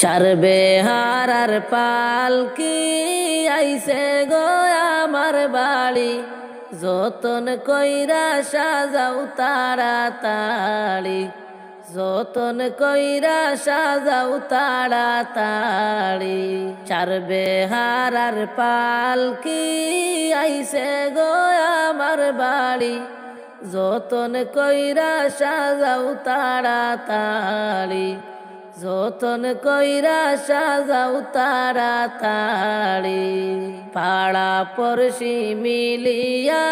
চারবে হারার পালকি আইছে গো আমার বাড়ি, যতন কইরা সাজাও তাড়াতাড়ি, যতন কইরা সাজাও তাড়াতাড়ি। চারবে হারার পালকি আইছে গো আমার বাড়ি, যতন কইরা সাজাও তাড়াতাড়ি, যতন কইরা সাজাও তাড়াতাড়ি। পাড়া পড়শি মিলিয়া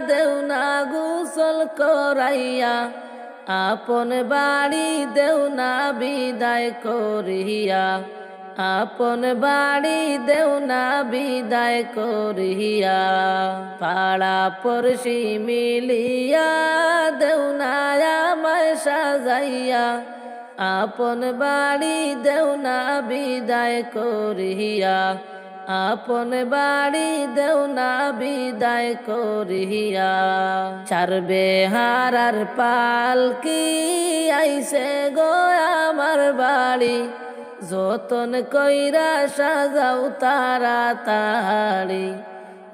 দেও না গোসল করাইয়া, আপন বাড়ি দেও না বিদায় করিয়া, আপন বাড়ি দেও না বিদায় করিয়া। পাড়া পড়শি মিলিয়া দেও না আমায় সাজাইয়া, আপন বাড়ি দেও না বিদায় করিয়া, আপন বাড়ি দেও না বিদায় করিয়া। চারবে হারার পালকি আইছে গো আমার বাড়ি, যতন কইরা সাজাও তাড়াতাড়ি,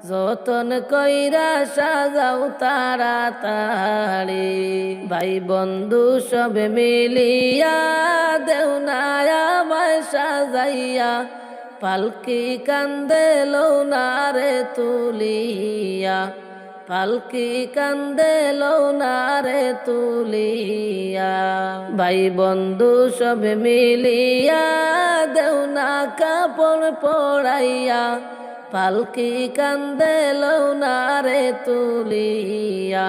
যতন কইরা সাজাও তাড়াতাড়ি। ভাই বন্ধু সব মিলিয়া দেও না আমায় সাজাইয়া, পালকি কান্দে লৌনারে তুলিয়া, পালকি কান্দে লৌনারে তুলিয়া। ভাই বন্ধু সব মিলিয়া দেও না কাপড় পরাইয়া, পালকি কান্দে লৌনারে তুলিয়া,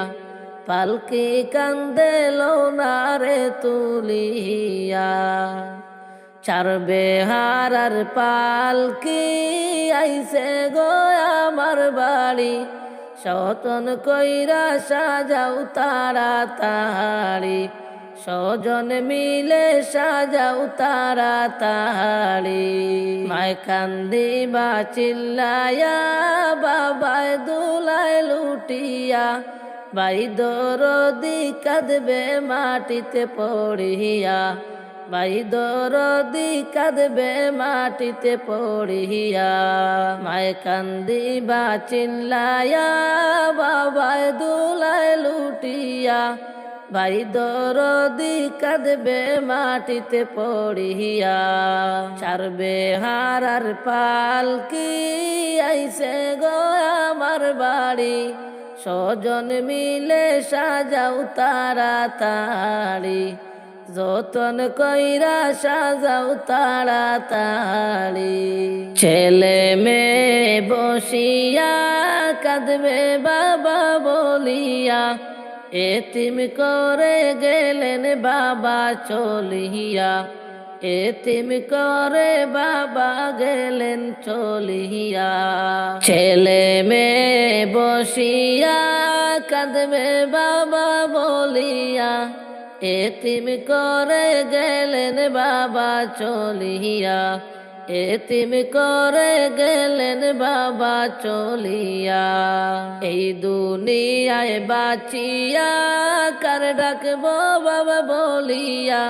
পালকি কান্দে লৌনারে তুলিয়া। চারবে হারার পালকি আইছে গো আমার বাড়ি, যতন কইরা সাজাও তাড়াতাড়ি, স্বজন মিলে সাজাও তাড়াতাড়ি। মায় কান্দিবা চিল্লায়া, বাবায় দুলায় লুটিয়া, ভাই দরদি কাঁদবে মাটিতে পড়িয়া, ভাই দরদি কাঁদবে মাটিতে পড়িয়া। মায় কান্দিবা চিল্লায়া, বাবায় দুলায় লুটিয়া, ভাই দরদি কাঁদবে মাটিতে পড়িয়া। চারবে হারার পালকি আইছে গো আমার বাড়ি, স্বজন মিলে সাজাও তাড়াতাড়ি, যতন কইরা সাজাও তাড়াতাড়ি। ছেলে মেয়ে বসিয়া কাঁদবে বাবা বলিয়া, এতিম করে গেলেন বাবা চলিয়া, এতিম করে বাবা গেলেন চলিয়া। ছেলে মেয়ে বসিয়া কাঁদবে বাবা বলিয়া, এতিম করে গেলেন বাবা চলিয়া, এতিম করে গেলেন বাবা চলিয়া। এই দুনিয়ায় বাঁচিয়া কার ডাকবো বাবা বলিয়া,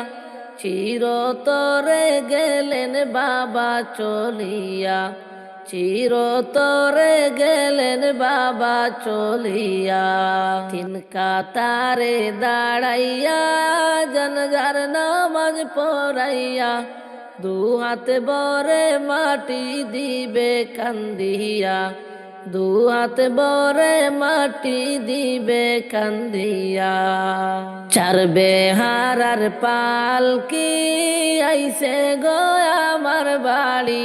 চিরতরে গেলেন বাবা চলিয়া, চিরতরে গেলেন বাবা চলিয়া। তিন কাতারে দাঁড়াইয়া জানাজার নামাজ পড়াইয়া, দু হাতে বরে মাটি দিবে কান্দিয়া, দু হাতে বরে মাটি দিবে কান্দিয়া। চারবে হারার পালকি আইছে গো আমার বাড়ি,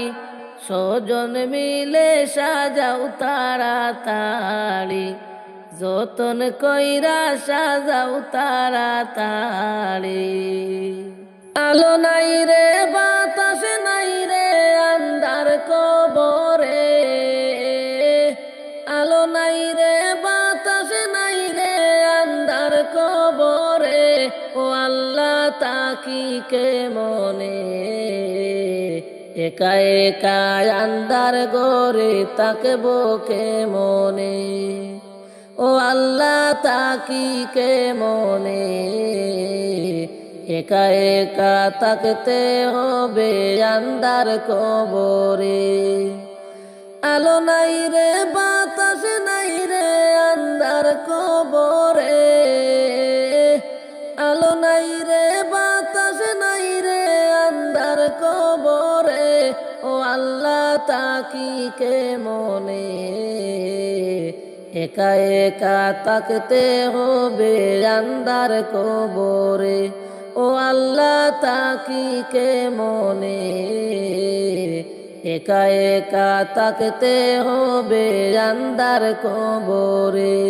স্বজন মিলে সাজাও তাড়াতাড়ি, যতন কইরা সাজাও তাড়াতাড়ি। আলো নাই রে বাতাস নাই রে আন্ধার কবরে, আলো নাই রে বাতাস নাই রে আন্ধার কবরে। ও আল্লাহ তাকি কে মনে, একা একা আন্ধার গরে তাকবো কে মনে। ও আল্লাহ তাকি কে মনে, একা একা থাকতে হবে আন্ধার কবরে। আলো নাই রে বাতাস নাই রে আন্ধার কবরে, আলো নাই রে বাতাস নাই রে আন্ধার কবরে। ও আল্লাহ তাকি কে মনে, একা একা থাকতে হবে আন্ধার কবরে। ও আল্লাহ তাকি কে মনে, একা একা থাকতে হবে আন্ধার কবরে।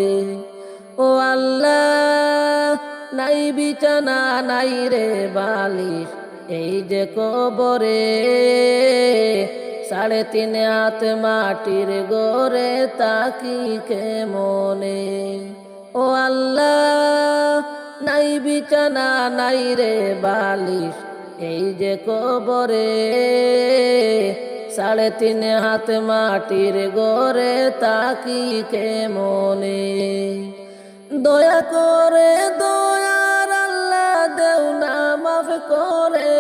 ও আল্লাহ নাই বিছানা নাই রে বালিশ এই যে কবরে, 3.5 হাত মাটির গড়ে তাকি কে মনে। ও আল্লাহ নাই বিছানা নাই রে বালিশ এই যে কবরে, 3.5 হাত মাটির গড়ে তাকি কে মনে। দয়া করে দয়ার আল্লাহ দেও না মাফ করে,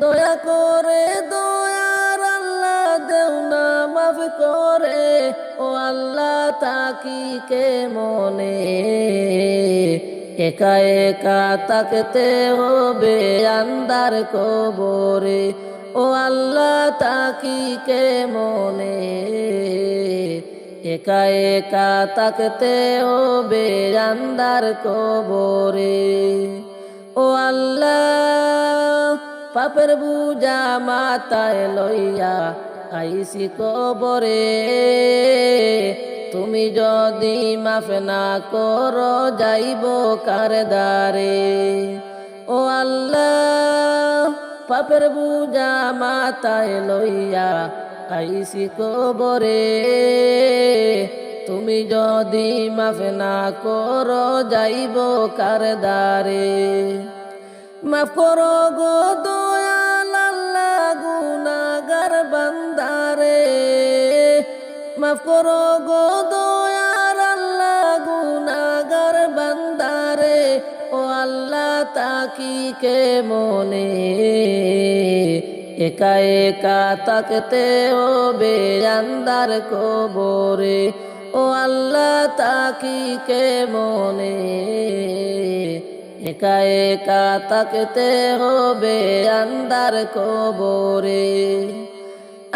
দয়া করে দয়ার আল্লাহ দেও না মাফ করে। ও আল্লাহ তাকি কে মনে, একা একা থাকতে হবে আন্ধার কবরে। ও আল্লাহ তাকি কে মনে, একা একা থাকতে হবে আন্ধার কবরে। ও আল্লাহ পাপের বুঝা মাথায় লইয়া আইসি কবরে, তুমি যদি মাফ না করো যাইব কার দ্বারে। ও আল্লাহ পাপের বুঝা মাথায় লইয়া আইসি কবরে, তুমি যদি মাফ না করো যাইব কার দ্বারে। মাফ করো গো দয়াল আল্লাহ গুনাহগার বান্দারে, মাফ করো গো দয়াল আল্লাহ গুনাহগার বান্দারে। ও আল্লাহ তাকি কে মনে, একা একা থাকতে হবে আন্ধার কবরে। ও আল্লাহ তাকি কে মনে, একা একা থাকতে হবে আন্ধার কবরে।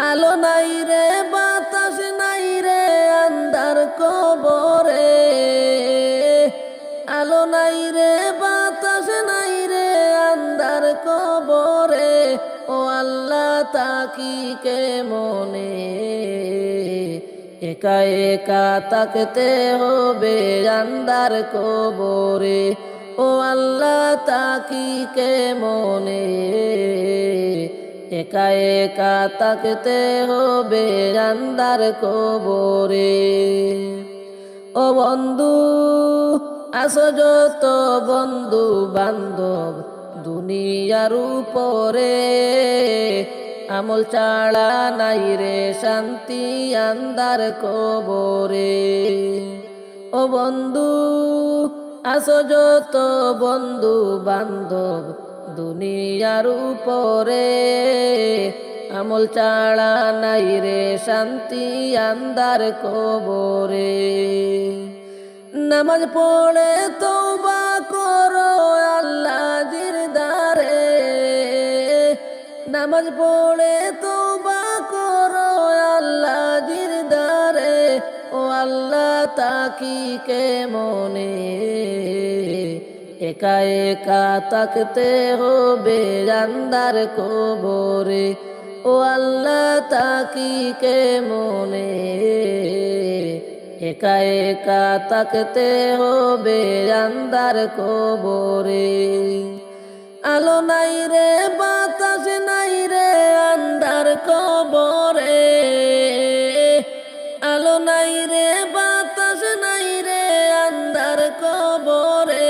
আলো নাই রে বাতাস নাই রে আন্ধার কবরে, আলো নাই রে বাতাস নাই রে আন্ধার কবরে। ও আল্লাহ তাকি কে মনে, একা একা থাকতে হবে আন্ধার কবরে। ও আল্লাহ তাকি কে মনে, একা একা থাকতে হবে আন্ধার কবরে। ও বন্ধু আসো যত বন্ধু বান্ধব দুনিয়ার উপরে, আমল ছাড়া নাই রে শান্তি আন্ধার কবরে। ও বন্ধু আসো যত বন্ধু বান্ধব দুনিয়ার উপরে, আমল ছাড়া নাই রে শান্তি আন্ধার কবরে। নামাজ পড়ে তওবা করো আল্লাহ জিরদারে, নামাজ পড়ে তওবা করো আল্লাহ জিরদারে। ও আল্লাহ তাকি কে মনে, একা একা থাকতে হবে আন্ধার কবরে। ও আল্লাহ তাকি কে মনে, একা একা থাকতে হবে আন্ধার কবরে। আলো নাই রে বাতাস নাই রে আন্ধার কবরে, আলো নাই রে বাতাস নাই রে আন্ধার কবরে।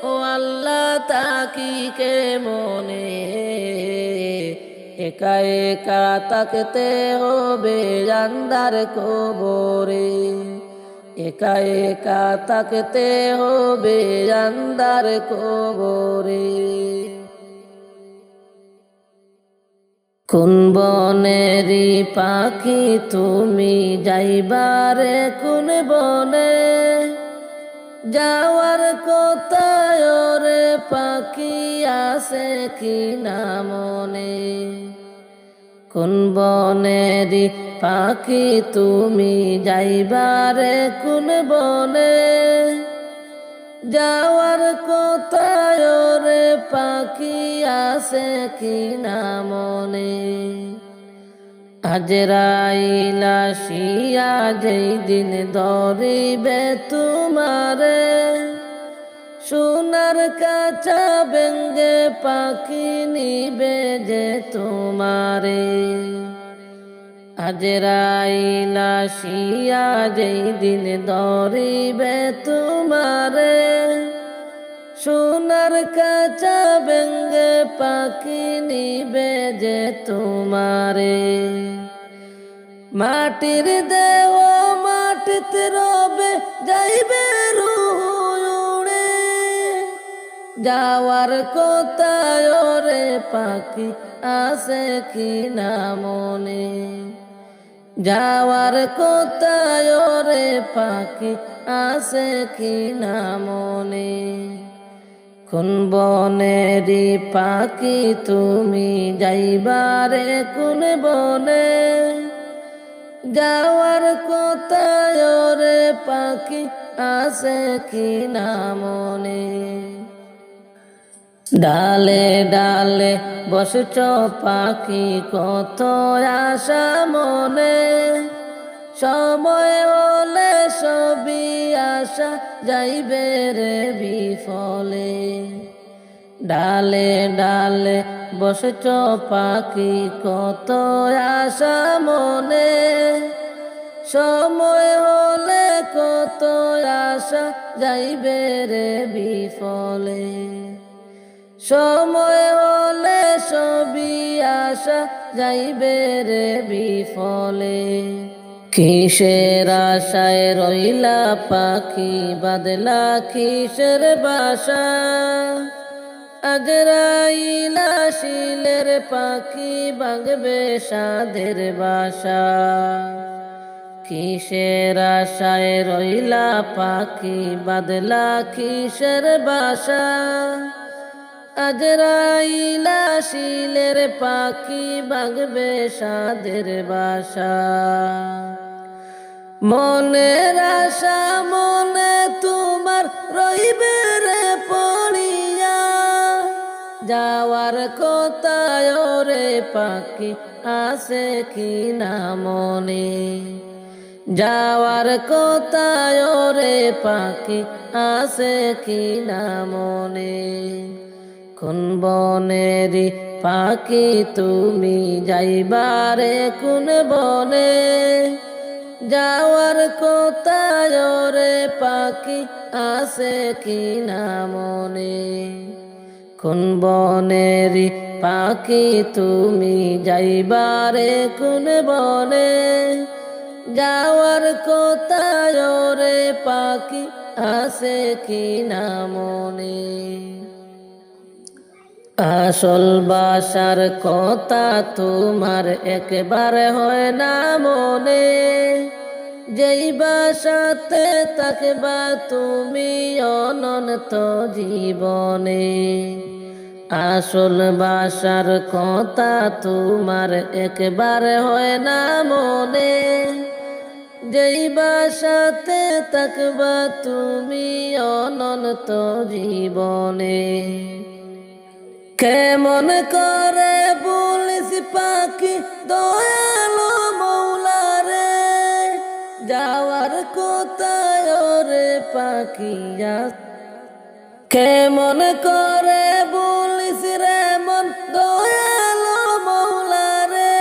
ও আল্লাহ তাকি কে মনে, একা একা থাকতে হবে আন্ধার কবরে। একা একা থাকতে হবে আন্ধার কবরে। কোন বনেরই পাখি তুমি যাইবারে কোন বনে, যাওয়ার কোথায় রে পাখি আছে কি না মনে। কোন বনেরই পাখি তুমি যাইবারে কোন বনে, যাওয়ার কোথায় রে পাখি আছে কি না মনে। আজরাইল আসিয়া যেই দিন ধরিবে তোমারে, সোনার কাঁচা বেঙ্গে পাখি নিবে যে তোমারে। আজরাইল আসিয়া যেই দিন ধরিবে তোমারে, সোনার কাঁচা বেঙ্গে পাখি নিবে যে তোমারে। মাটির দেহ মাটিতে রবে যাইবে রূহ উড়ে, যাওয়ার কোথায় রে পাখি আছে কি না মনে। যাওয়ার কোথায় রে পাখি আছে কি না মনে। কোন বনেরই পাখি তুমি যাইবারে কোন বনে, যাওয়ার কোথায় রে পাখি আছে কি না মনে। ডালে ডালে বসছ পাখি কত আশা মনে, সময় হলে সবই আশা যাইবে রে বিফলে। ডালে ডালে বসছ পাখি কত আশা মনে, সময় হলে কত আশা যাইবে রে বিফলে। সময় হলে সবই আশা যাইবে রে বিফলে। কিসের আশায় রইলা পাখি বাদলা কিসের বাসা, আজরাইল আসিলের পাখি ভাঙবে সাধের বাসা। কিসের আশায় রইলা পাখি বাদলা কিসের বাসা, আজরাইল আসিলের পাখি ভাঙবে সাধের বাসা। মনের আশা মনে তোমার রইবে রে পড়িয়া, যাওয়ার কোথায় রে পাখি আছে কি না মনে। যাওয়ার কোথায় রে পাখি আছে কি না মনে। কোন বনেরই পাখি তুমি যাইবারে কোন বনে, যাওয়ার কোথায় রে পাখি আছে কি না মনে। কোন বনেরই পাখি তুমি যাইবারে কোন বনে, যাওয়ার কোথায় রে পাখি আছে কি না মনে। আসল বাসার কথা তোমার একবারে হয় না মনে, যেই বাসাতে থাকবা তুমি অনন্ত জীবনে। আসল বাসার কথা তোমার একবারে হয় না মনে, যেই বাসাতে থাকবা তুমি অনন্ত জীবনে। কেমন করে বলিস পাখি দয়ালো মৌলারে, যাওয়ার কোথায় রে পাখি। কেমন করে বলিস রে মন দয়ালো মৌলারে,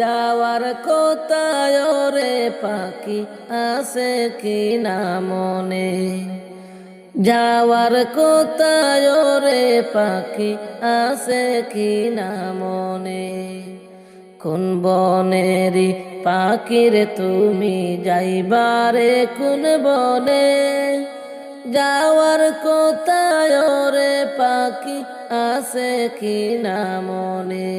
যাওয়ার কোথায় রে পাখি আছে কি না মনে। যাওয়ার কোথায় রে পাখি আছে কি না মনে। কোন বনেরই পাখিরে তুমি যাইবারে কোন বনে, যাওয়ার কোথায় রে পাখি আছে কি না মনে,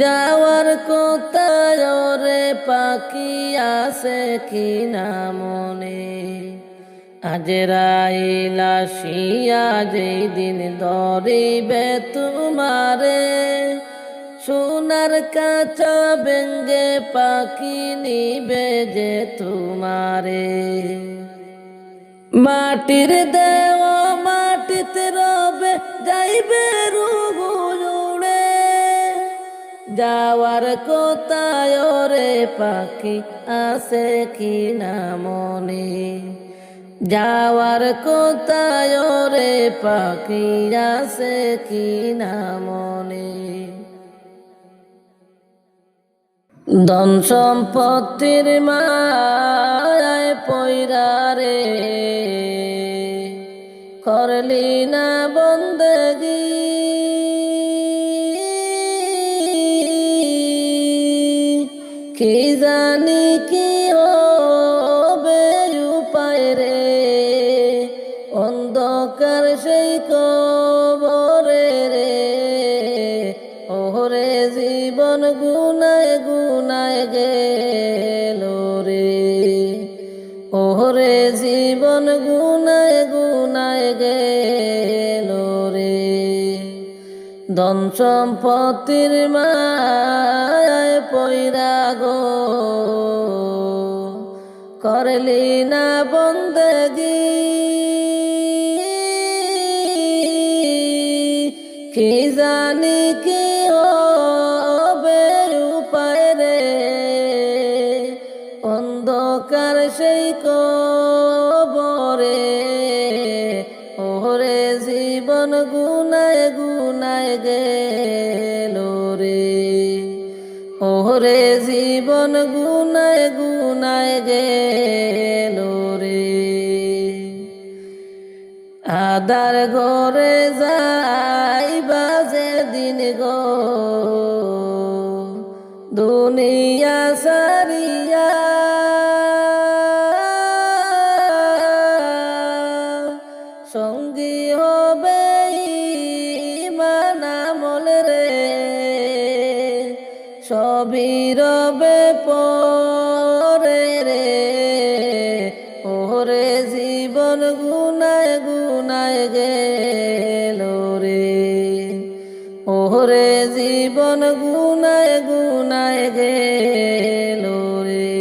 যাওয়ার কোথায় রে পাখি আছে কি না মনে। আজরাইল আসিয়া যেই দিন ধরিবে তোমারে, সোনার কাঁচা বেঙ্গে পাখি নিবে যে তোমারে। মাটির দেওয়া মাটিতে রবে যাইবে রূপ উড়ে, যাওয়ার কোথায় রে পাখি আছে কি না মনে, যাওয়ার কোথায় রে পাখি আছে কি না মনে। ধন সম্পত্তির মায়ায় পয়রা রে করলি না বন্দেগি, কি জানি কি হবে উপায় রে, অন্ধকার সেই কবরে রে। ওরে জীবন গুনায় গুনায় গেল রে, ওরে জীবন গুনায় গুনায় গেল রে। ধন সম্পত্তির মায়ায় পয়রা গো করলি না বন্দেগি, কি জানি কি হবে উপায় রে, অন্ধকার সেই কবরে। ওরে জীবন গুনায় গুনায় গেল রে, ওরে জীবন গুনায় গুনায় গেল রে। আদার ঘরে যাইবা যেদিন গো দুনিয়া সারিয়া, সঙ্গী হবে ঈমান আমল রে, সবই রবে পরে রে। ওরে জীবন গুনায় গুনায় গেল রে, ওরে জীবন গুনায় গুনায় গেল রে।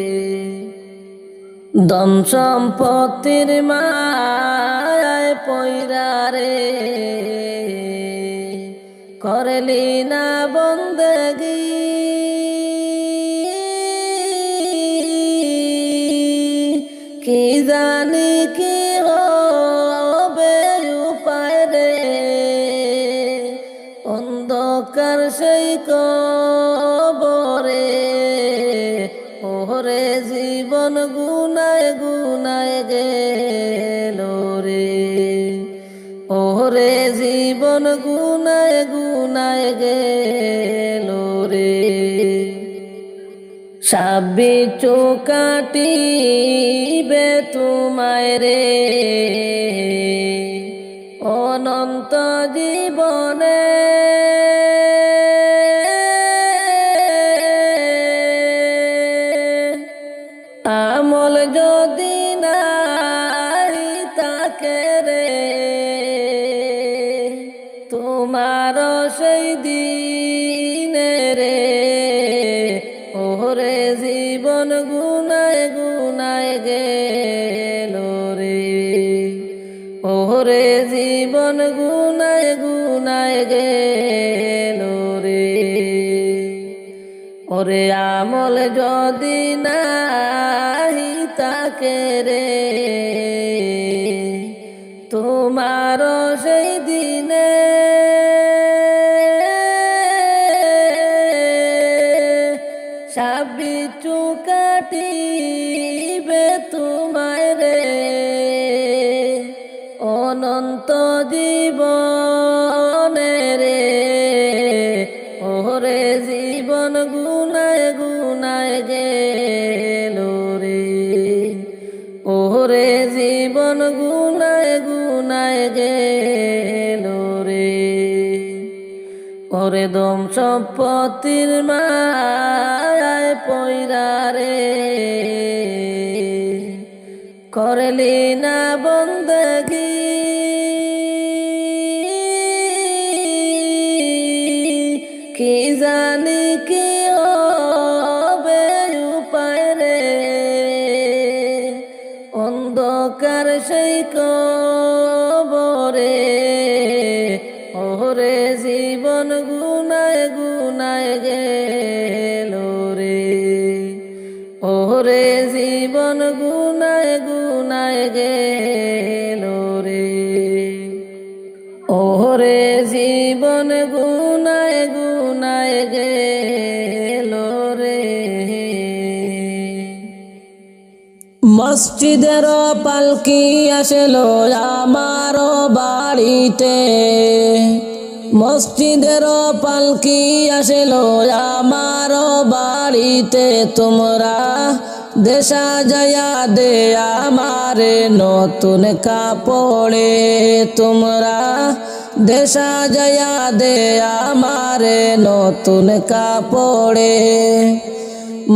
ধন সম্পত্তির মায়ায় পয়রা রে করলি না বন্দেগি, কি জানি কি হবে উপায় রে, অন্ধকার সেই কবরে। ওরে জীবন গুনায় গুনায় গেল রে, ওরে জীবন গুনায় গুনায় গেল রে। সাবি চোকাটিবে তোমায় রে অনন্ত জীবনে, আমল যদি নাই তাকে রে তোমার সেই দিনে রে। ওরে জীবন গুনায় গুনায় গেল রে, ওরে জীবন গুনায় গুনায় গেল রে। ওরে আমল যদি নাহি তাকে রে তোমার সেই দিনে, সাবি চুকাটিবে তোমায় রে অনন্ত জীবনে রে। ওরে জীবন গুনায় গুনায় ওরে দম সম্পত্তির মায়ায় পয়রা রে করলি না বন্দগি কি জানি কি হবে উপায় রে অন্ধকার সেই কবরে ওরে জীবন গুনায় গুনায় গেল রে ওরে জীবন গুনায় গুনায় গেল রে ওরে জীবন গুনায় গুনায় গেল রে মসজিদের পালকি আসলো আমার বাড়িতে মসজিদের পালকি আসলো আমার বাড়িতে তোমরা দেশা জয়া দে আমারে নতুন কাপড়ে তোমরা দেশা জয়া দে আমারে নতুন কাপড়ে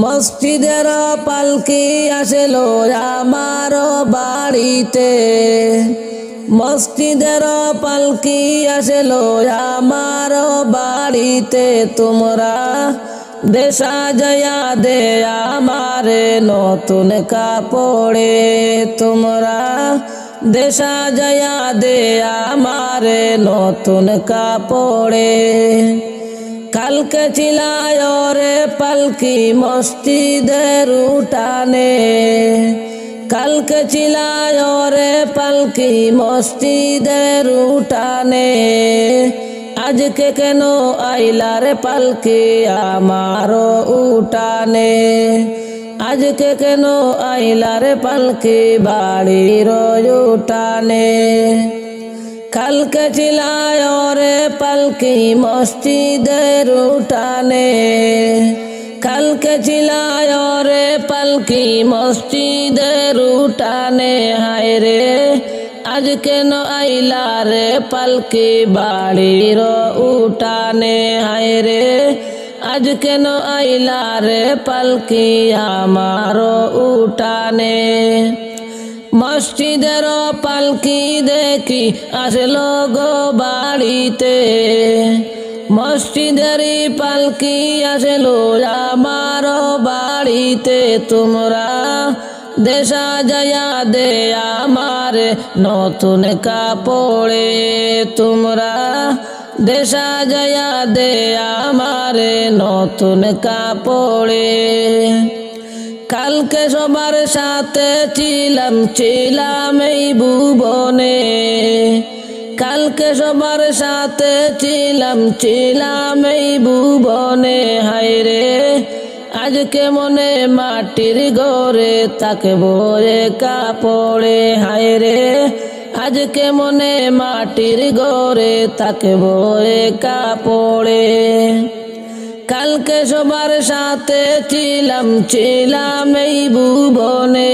মসজিদের পালকি আসলো আমার বাড়িতে মসজিদের পালকি আসলো আমার বাড়িতে তোমরা দেশা জয়া দে আমারে নতুন কাপড়ে তোমরা দেশা জয়া দে আমারে নতুন কাপড়ে কালকে চিলায় রে পালকি মসজিদের উঠানে কালকে চিলায় রে পালকি মসজিদের উঠানে আজকে কেন আইলা রে পালকি আমার উঠানে আজকে কেন আইলা রে পালকি বাড়ির উঠানে কালকে চিলায় রে পালকি মসজিদের উঠানে কালকে চিলায় রে পালকি মসজিদের উঠানে হায় রে আজ কেন আইলা রে পালকি বাড়ির উঠানে হায় রে আজ কেন আইলা রে পালকি আমার উঠানে মসজিদের পালকি দেখি আসলো গো বাড়িতে মসজিদের পালকি আসলো আমার বাড়িতে তোমরা দেশা জয়া দে আমার নতুন কাপড়ে তোমরা দেশা জয়া দে আমার নতুন কাপড়ে কালকে সবার সাথে ছিলাম এই ভুবনে কালকে সবার সাথে ছিলাম এই ভুবনে হায় রে আজকে মনে মাটির ঘরে থাকবো একা পড়ে হায় রে আজকে মনে মাটির ঘরে থাকবো একা পড়ে কালকে সবার সাথে ছিলাম এই ভুবনে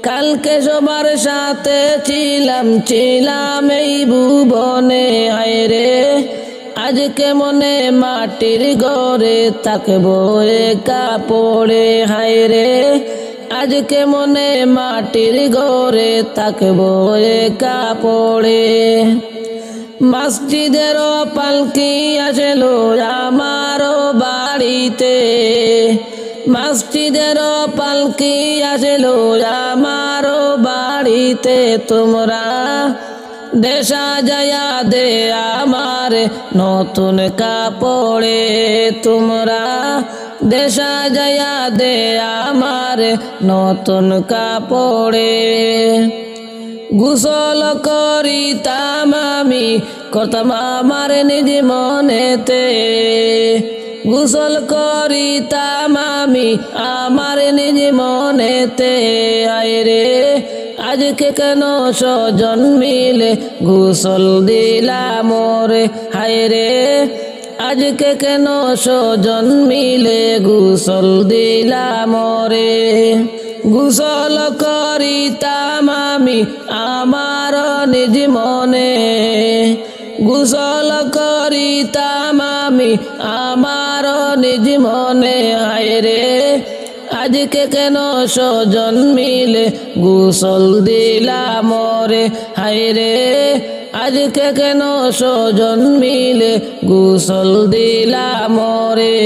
কালকে সবার সাথে ছিলাম এই ভুবনে হায় রে আজকে মনে মাটির ঘরে থাকবো একা পড়ে হায় রে আজকে মনে মাটির ঘরে থাকবো একা পড়ে মসজিদের পালকি আসলো আমার বাড়িতে মসজিদের পালকি আসলো আমার বাড়িতে তোমরা দেশা জয়া দে আমার নতুন কাপড়ে তোমরা দেশা জয়া দে আমার নতুন কাপড়ে গোসল করিতাম আমি করতাম আমার নিজ মনেতে গোসল করিতাম আমি আমার নিজ মনেতে আয় রে আজকে কেন স্বজন মিলে গোসল দিলাম রে হায় রে আজকে কেন স্বজন মিলে গোসল দিলাম রে গোসল করিতাম আমি আমার নিজ মনে গোসল করিতাম আমি আমার নিজ মনে, হায় রে আজকে কেন স্বজন মিলে গোসল দিলাম রে, হায় রে আজকে কেন স্বজন মিলে গোসল দিলাম রে।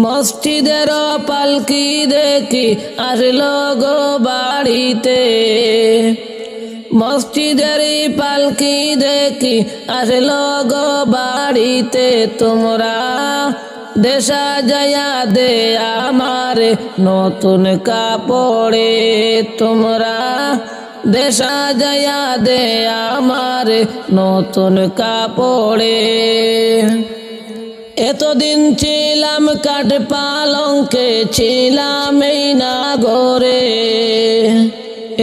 মসজিদের পালকি দেখি আসলো গো বাড়িতে, মসজিদের পালকি দেখি আসলো গো বাড়িতে, তোমরা দেশা যায়া দে আমারে নতুন কাপড়ে, তোমরা দেশা যায়া দে আমারে নতুন কাপড়ে। এতদিন ছিলাম কাঠ পালঙ্কে, ছিলাম এই নাগরে,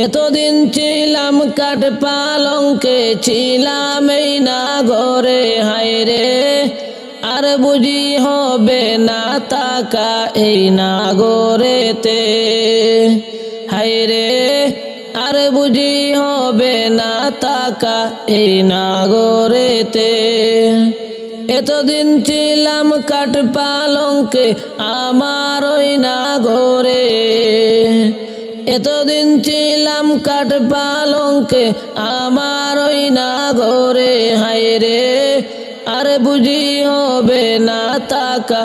এতদিন ছিলাম কাঠ পালঙ্কে, ছিলাম এই নাগরে, হায় রে আর বুঝি হবে না তাকা এই নাগরেতে, হায় রে আর বুঝি হবে না তাকা এই নাগরেতে। এতদিন ছিলাম কাঠ পালঙ্কে আমার ওই নাগরে, এতদিন ছিলাম কাঠ পালঙ্কে আমার ওই নাগরে, হায় রে আর বুঝি হবে না তাকা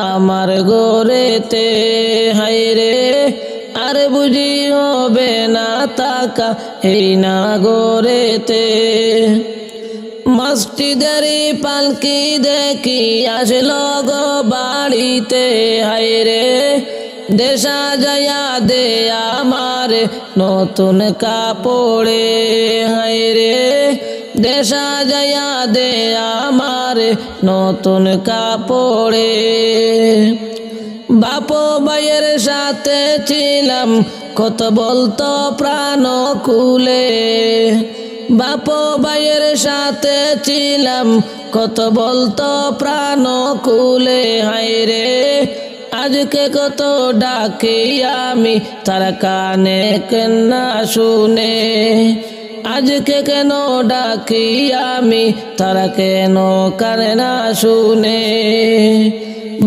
আমার গোরেতে, হায় রে আর বুঝি হবে না তাকা এই নাগরেতে। মসজিদের পালকি দেখি আসলো গো বাড়িতে, হায় রে দেশা যায়া দে আমার নতুন কাপড়ে, হায় রে দেশা যায়া দে আমার নতুন কাপড়ে। বাপ ভাইয়ের সাথে ছিলাম কত বলতো প্রাণ খুলে, বাপ ভাইয়ের সাথে ছিলাম কত বলতো প্রাণ খুলে, হায় রে আজকে কত ডাকি আমি তার কানে কেন শুনে, আজকে কেন ডাকি আমি তারা কেন কানে না শুনে।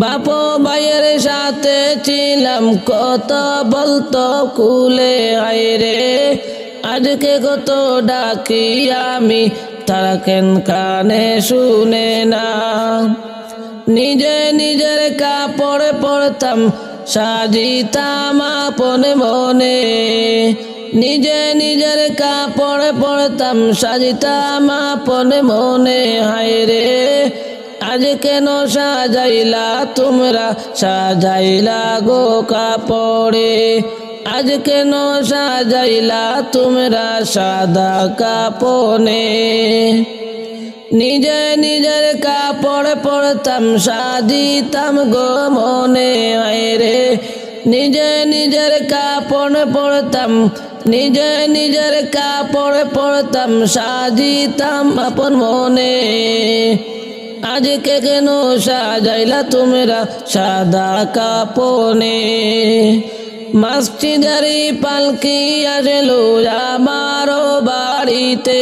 বাপ ভাইয়ের সাথে ছিলাম কত বলতো কুলে, হায় রে আজকে কত ডাকি আমি তারা কেন কানে শুনে না। নিজে নিজের কাপড় পরতাম সাজিতাম আপন মনে, নিজে নিজের কাপড় পরতাম সাজিতাম আপন মনে, হায় রে আজ কেন সাজাইলা তোমরা সাজাইলা গো কাপড়ে, আজ কেন সাজাইলা তোমরা সাদা কাপনে। নিজে নিজের কাপড় পরতাম সাজিতাম গো মনে, হায় রে নিজে নিজের কাপড় পরতাম, নিজে নিজের কাপড় পরতাম সাজিতাম আপন মনে। আজকে কেন সাজাইলা তোমরা সাদা কাপনে। মসজিদের পালকি আসলো আমার বাড়িতে,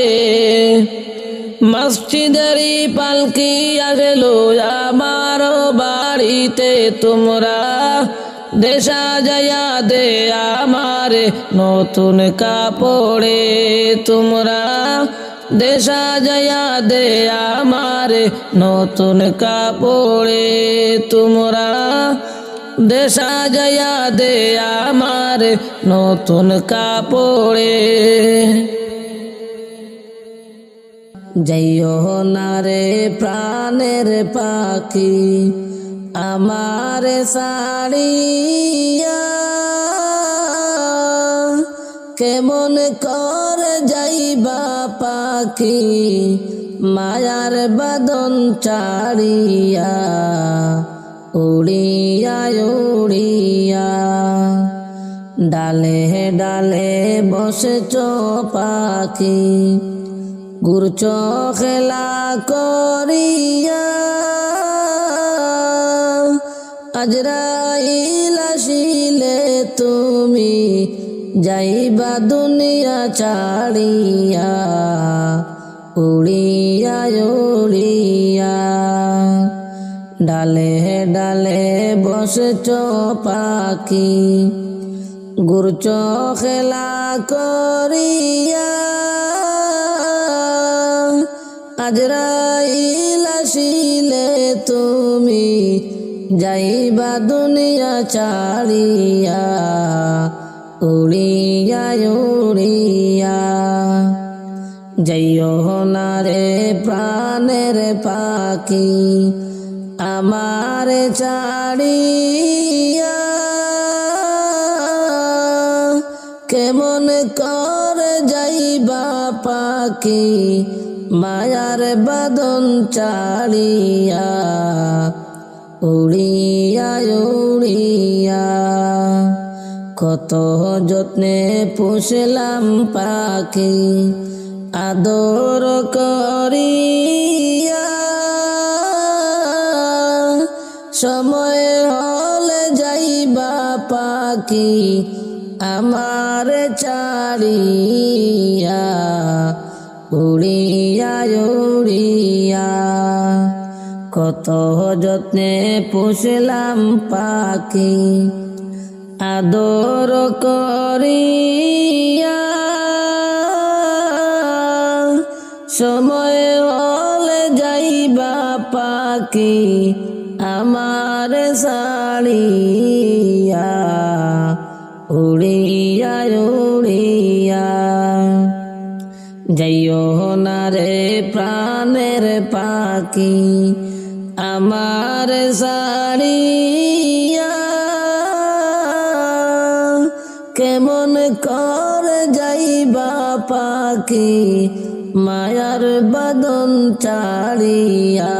মসজিদের পালকি আসলো আমার বাড়িতে, তোমরা দেশা যায়া দে আমার নতুন কাপড়ে, তোমরা দেশা যায়া দে আমার নতুন কাপড়ে, তোমরা দেশা যায়া দে আমার নতুন কাপড়ে। যাইও না রে প্রাণের পাখি আমার সাড়িয়া, কেমন করে যাইবা পাখি মায়ার বাদন ছাড়িয়া, উড়িয়া উড়িয়া ডালে ডালে বসেছ পাখি, ঘুরছ খেলা করিয়া, আজরাইল আসিলে তুমি যাইবা দুনিয়া ছাড়িয়া, উড়িয়া ডালে ডালে বসেছ পাখি ঘুরছ খেলা করিয়া আজরাইল আসিলে তুমি যাইবা দুনিয়া ছাড়িয়া উড়িয়া উড়িয়া যাইও না রে প্রাণের পাখি আমার ছাড়িয়া কেমন করে যাইবা পাখি মায়ার বাঁধন ছাড়িয়া উড়িয়া উড়িয়া কত যত্নে পুষলাম পাখি আদর করিয়া সময় হলে যাইবা পাখি আমার ছাড়িয়া উড়িয়া উড়িয়া কত যত্নে পুষলাম পাখি আদর করিয়া সময় হলে যাইবা পাখি আমার ছাড়িয়া উড়িয়া উড়িয়া যাইও না রে প্রাণের পাখি আমার ছাড়িয়া কেমন করে যাইবা পাখি মায়ার বাঁধন ছাড়িয়া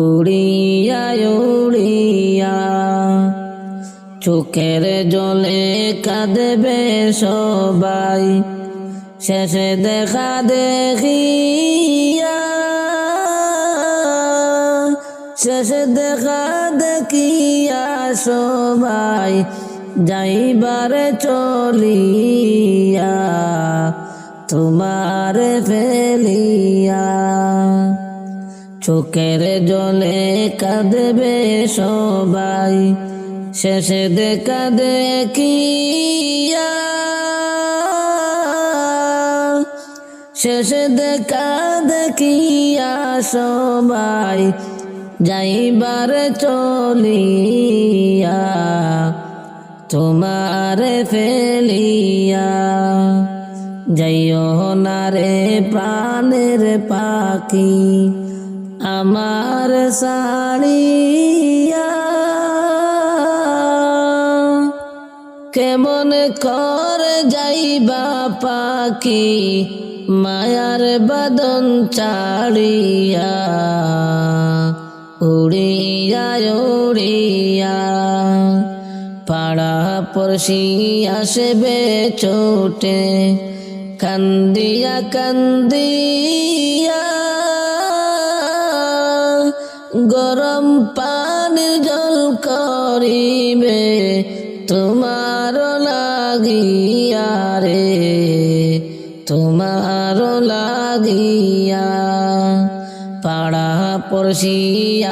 উড়িয়া উড়িয়া চোখের জলে কাঁদবে সবাই শেষে দেখা দেখিয়া শেষে দেখা দেখিয়া সবাই যাইবারে চলিয়া তোমার ফেলিয়া চোখের জলে কাঁদবে সবাই শেষে দেখা দেখিয়া শেষে দেখা দেখিয়া সবাই যাইবার চলিয়া তোমার ফেলিয়া যাইও না রে প্রাণের পাখি আমার ছাড়িয়া কেমন করে যাইবা পাখি মায়ার বাঁধন ছাড়িয়া উড়িয়া উড়িয়া পাড়া পড়শি আসবে ছোটে কান্দিয়া কান্দিয়া গরম পানির জল করিবে তোমার লাগিয়া রে তোমার লাগিয়া পাড়া পড়শি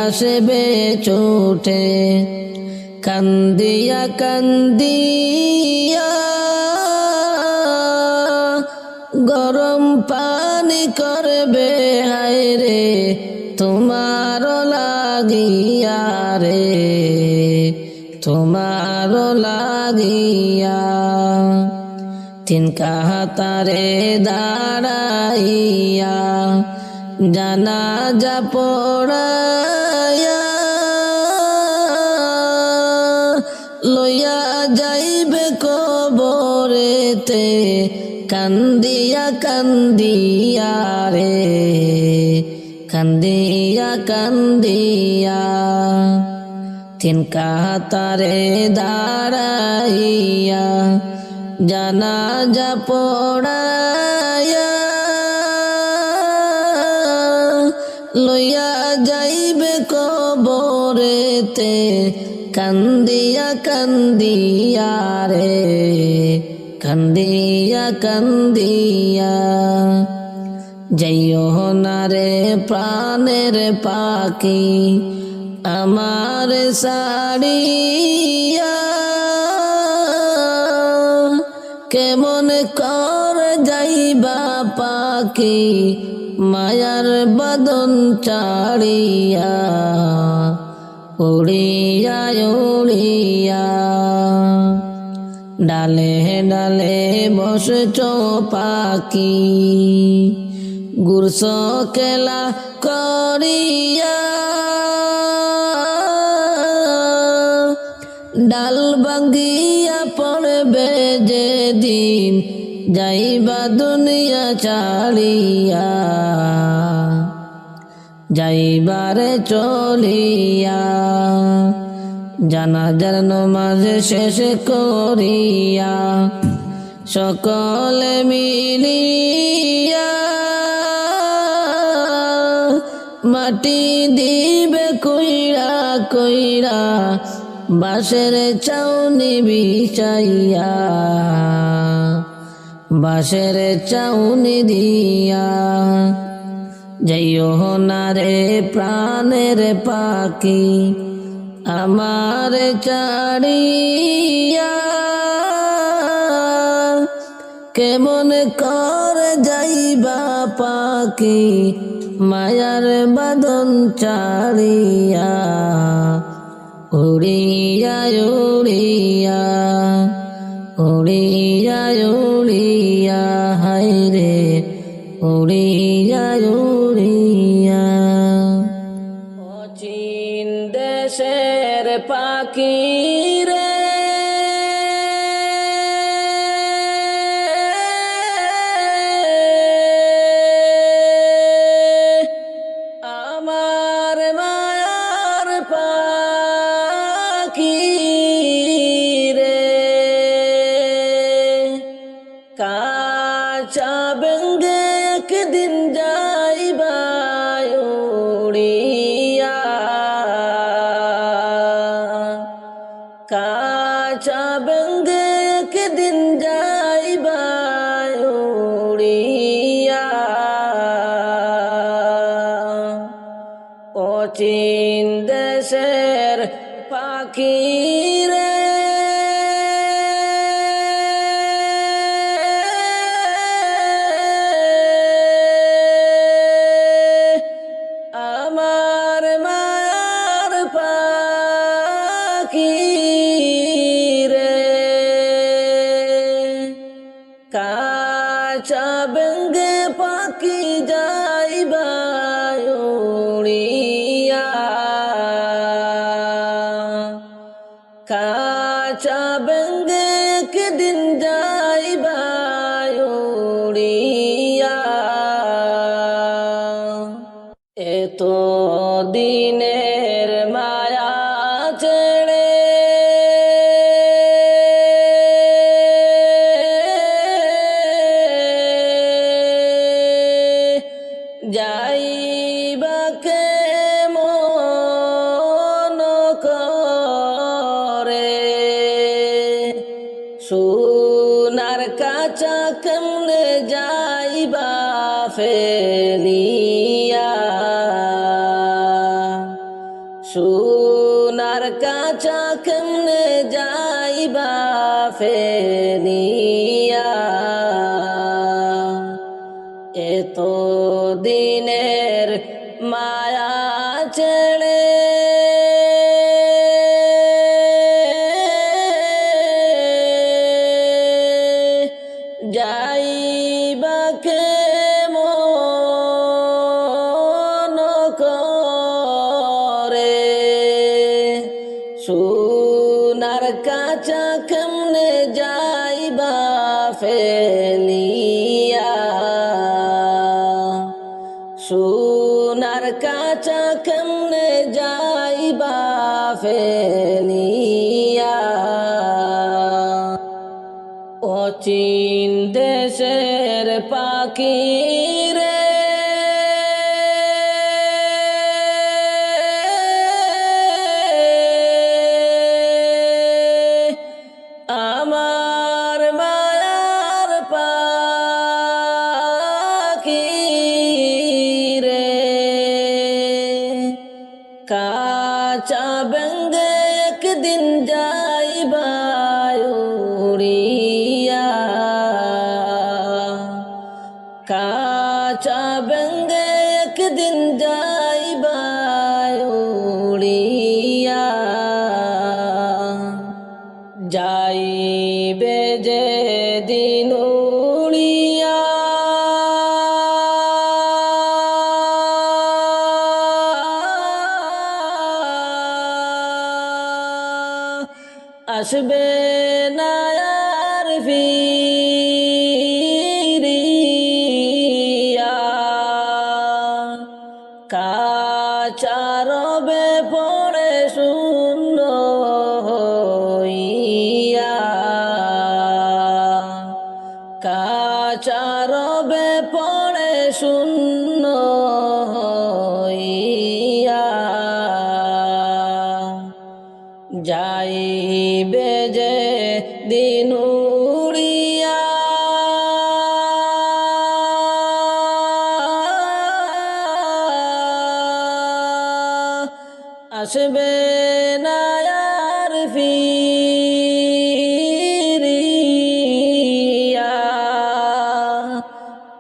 আসবে ছোটে কান্দিয়া কান্দিয়া গরম পানি করবে হায় রে তোমার লাগিয়া রে তোমার লাগিয়া তিন কাতারে দাঁড়াইয়া জানাজা পড়াইয়া লইয়া যাইবে কবরেতে কান্দিয়া কান্দিয়া রে কান্দিয়া কান্দিয়া তিন কাতারে দাঁড়াইয়া জানাজা পড়াইয়া লইয়া যাইবে কবরেতে কান্দিয়া কান্দিয়া রে কান্দিয়া কান্দিয়া যাইও না রে প্রাণের পাখি আমার সাড়িয়া, কেমন কর যাইবা পাখি মায়ার বাদন চাড়িয়া, উড়িয়া উড়িয়া ডালে ডালে বসছ পাখি, গুরস খেলা করিয়া, ডাল ভাঙ্গিয়া পড়বে যেদিন যাইবা দুনিয়া ছাড়িয়া, যাইবারে চলিয়া, জানাজার নমাজ শেষ করিয়া সকলে মিলিয়া, মাটি দিবে কইরা কইরা বাঁশের চাউনি বিছাইয়া, বাঁশের চাউনি দিয়া, যাইও না রে প্রাণের পাখি আমার চাড়িয়া, কেমন কর যাইবা পাখি মায়ার বাদন চাড়িয়া, উড়িয়া উড়িয়া উড়িয়া উড়িয়া হায়রে উড়িয়া উড়িয়া। অচিন দেশের পাখি রে আমার মায়ার পাখি রে, কাঁচা বেঙ্গে একদিন যাইবা উড়িয়া, কাঁচা বেঙ্গে একদিন যাইবা উড়িয়া, অচিন দেশের পাখি রে আমার মায়ার পাখি রে, কাঁচা বেঙ্গে পাখি যাইবা উড়িয়া, কাঁচা বেঙ্গে একদিন যাইবা উড়িয়া, এত দিনের মায়া ছেড়ে যাইবা কেমন করে, সোনার কাঁচা কেমনে যাইবা ফেলিয়া, সোনার কাঁচা কেমনে যাইবা ফেলিয়া, এত দিনের মায়া ছেড়ে যাইবা কেমন করে, সোনার কাঁচা কেমনে যাইবা ফেলিয়া, সোনার কাঁচা কেমনে যাইবা ফেলিয়া, অচিন দেশের পাখি রে আমার মায়ার পাখি কাঁচা বেঙ্গে একদিন যাইবা উড়িয়া, কাঁচা বেঙ্গে একদিন যাইবা উড়িয়া, যাইবে যে দিন উড়িয়া আসবে না আর ফিরিয়া, কাঁচা রবে পড়ে শূন্য হইয়া, কাঁচা রবে পড়ে শূন্য হইয়া, যাইবে যে দিন উড়িয়া আসবে না আর ফিরিয়া,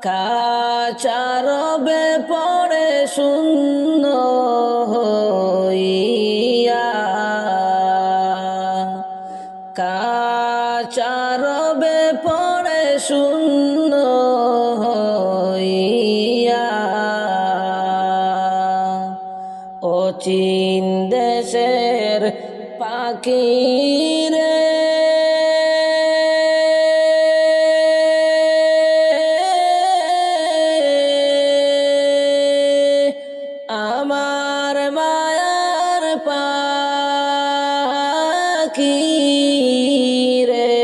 কাঁচা রবে পড়ে শূন্য হইয়া, কাঁচা রবে পড়ে শূন্য হইয়া, অচিন দেশের পাখি রে আমার মায়ার পাখি রে,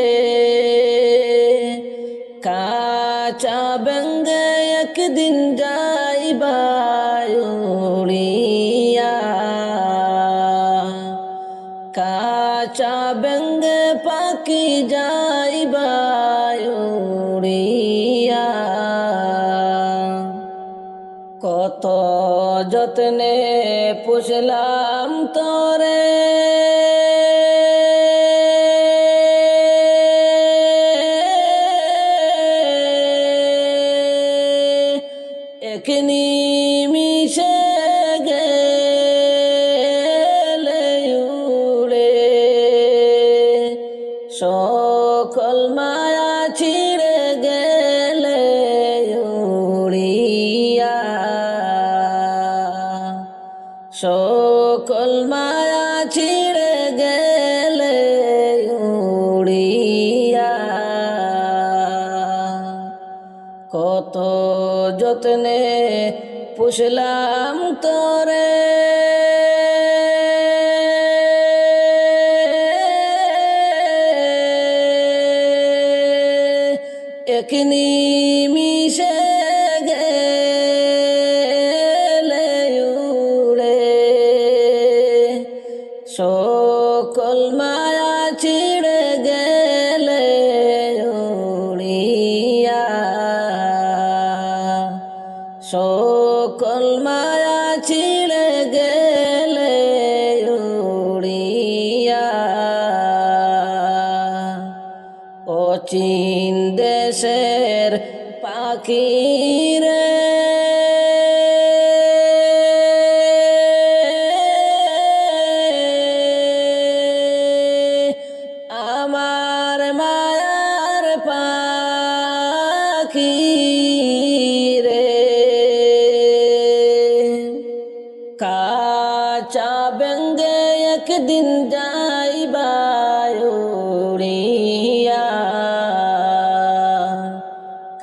কাঁচা বেঙ্গে একদিন যাইবা উড়িয়া, কাঁচা বেঙ্গে পাখি যাইবা উড়িয়া, কত যত্নে পুষলাম তরে এক নিমিষে গেলে উড়ে, সকল মায়া ছিঁড়ে গেলে উড়িয়া, সকল মায়া ছিঁড়ে গেলে উড়িয়া, কত যত্নে পুষলাম তরে এক নিমিষে গেলে উড়ে, সকল মায়া ছিঁড়ে গেলে উড়িয়া, সকল মায়া ছিঁড়ে গেলে উড়িয়া, অচিন দেশের পাখি রে আমার মায়ার পাখি রে, কাঁচা বেঙ্গে একদিন যাইবা উড়িয়া,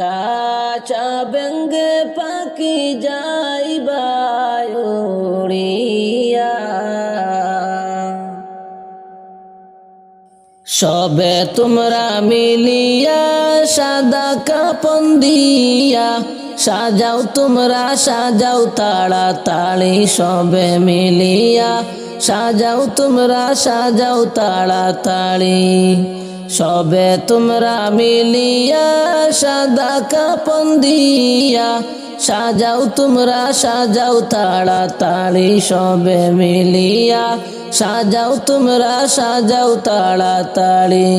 কাঁচা বেঙ্গে পাখি যাইবা উড়িয়া, সবে তোমরা মিলিয়া সাদা কাপন দিয়া সাজাও, তোমরা সাজাও তাড়াতাড়ি, সবে মিলিয়া সাজাও, তোমরা সাজাও তাড়াতাড়ি, সবে তোমরা মিলিয়া সাদা কাপন দিয়া সাজাও তোমরা সাজাও তাড়াতাড়ি সবে মিলিয়া, সাজাও তোমরা সাজাও তাড়াতাড়ি।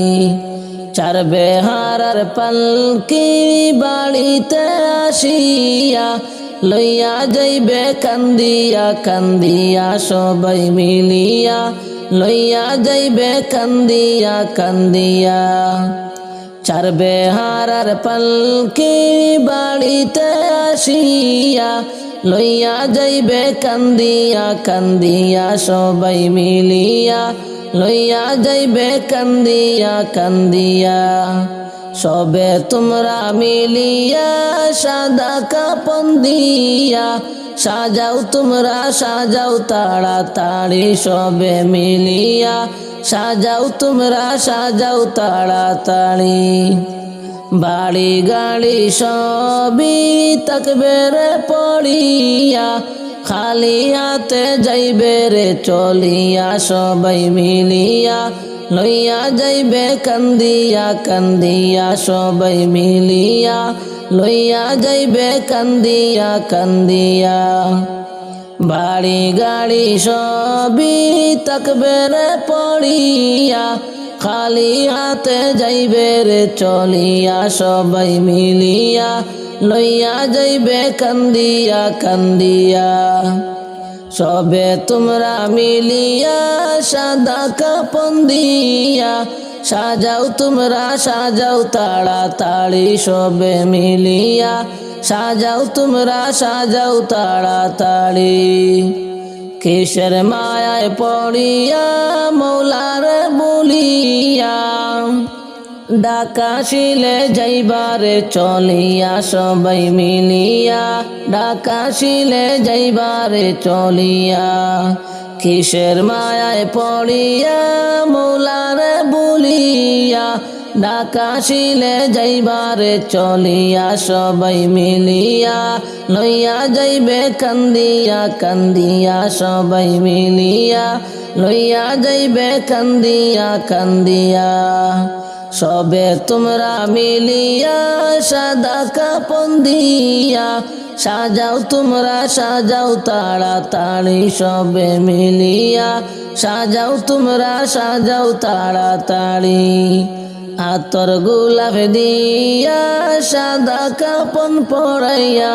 চার বেহারার পালকি বাড়িতে আসিয়া, লইয়া যাইবে কান্দিয়া কান্দিয়া সবাই মিলিয়া, লইয়া যাইবে কান্দিয়া কান্দিয়া। চার বেহারার পালকি বাড়িতে আসিয়া, লইয়া যাইবে কান্দিয়া কান্দিয়া সবাই মিলিয়া, লইয়া যাইবে কান্দিয়া কান্দিয়া। সবে তোমরা মিলিয়া সাদা কাপন দিয়া, সাজাও তোমরা সাজাও তাড়াতাড়ি সবে মিলিয়া, সাজাও তোমরা সাজাও তাড়াতাড়ি। বাড়ি গাড়ি সবই তাকবীর পড়িয়া, খালি হাতে যাইবে রে চলিয়া সবাই মিলিয়া, লইয়া যাইবে কান্দিয়া কান্দিয়া সবাই মিলিয়া, লইয়া যাইবে কান্দিয়া কান্দিয়া। বাড়ি গাড়ি সবই তাকবীর পড়িয়া, খালি হাতে যাইবে রে চলিয়া সবাই মিলিয়া, লইয়া যাইবে কান্দিয়া কান্দিয়া। সবে তোমরা মিলিয়া সাদা কাপন দিয়া, সাজাও তোমরা সাজাও তাড়াতাড়ি সবে মিলিয়া, সাজাও তোমরা সাজাও তাড়াতাড়ি। কিসের মায়ায় পড়িয়া মৌলার বলিয়া, ডাকাশিলে যাইবারে চলিয়া সবাই মিলিয়া, ডাকাশিলে যাইবারে চলিয়া। কিসের মায়ায় পড়িয়া মৌলার বলিয়া, ডাকাশিলে যাইবারে চলিয়া সবাই মিলিয়া, লইয়া যাইবে কান্দিয়া কান্দিয়া সবাই মিলিয়া, লইয়া যাইবে কান্দিয়া কান্দিয়া। সবে তোমরা মিলিয়া সাদা কাপন দিয়া, সাজাও তোমরা সাজাও তাড়াতাড়ি সবে মিলিয়া, সাজাও তোমরা সাজাও তাড়াতাড়ি। আতর গোলাপ দিয়া সাদা কাপন পরাইয়া,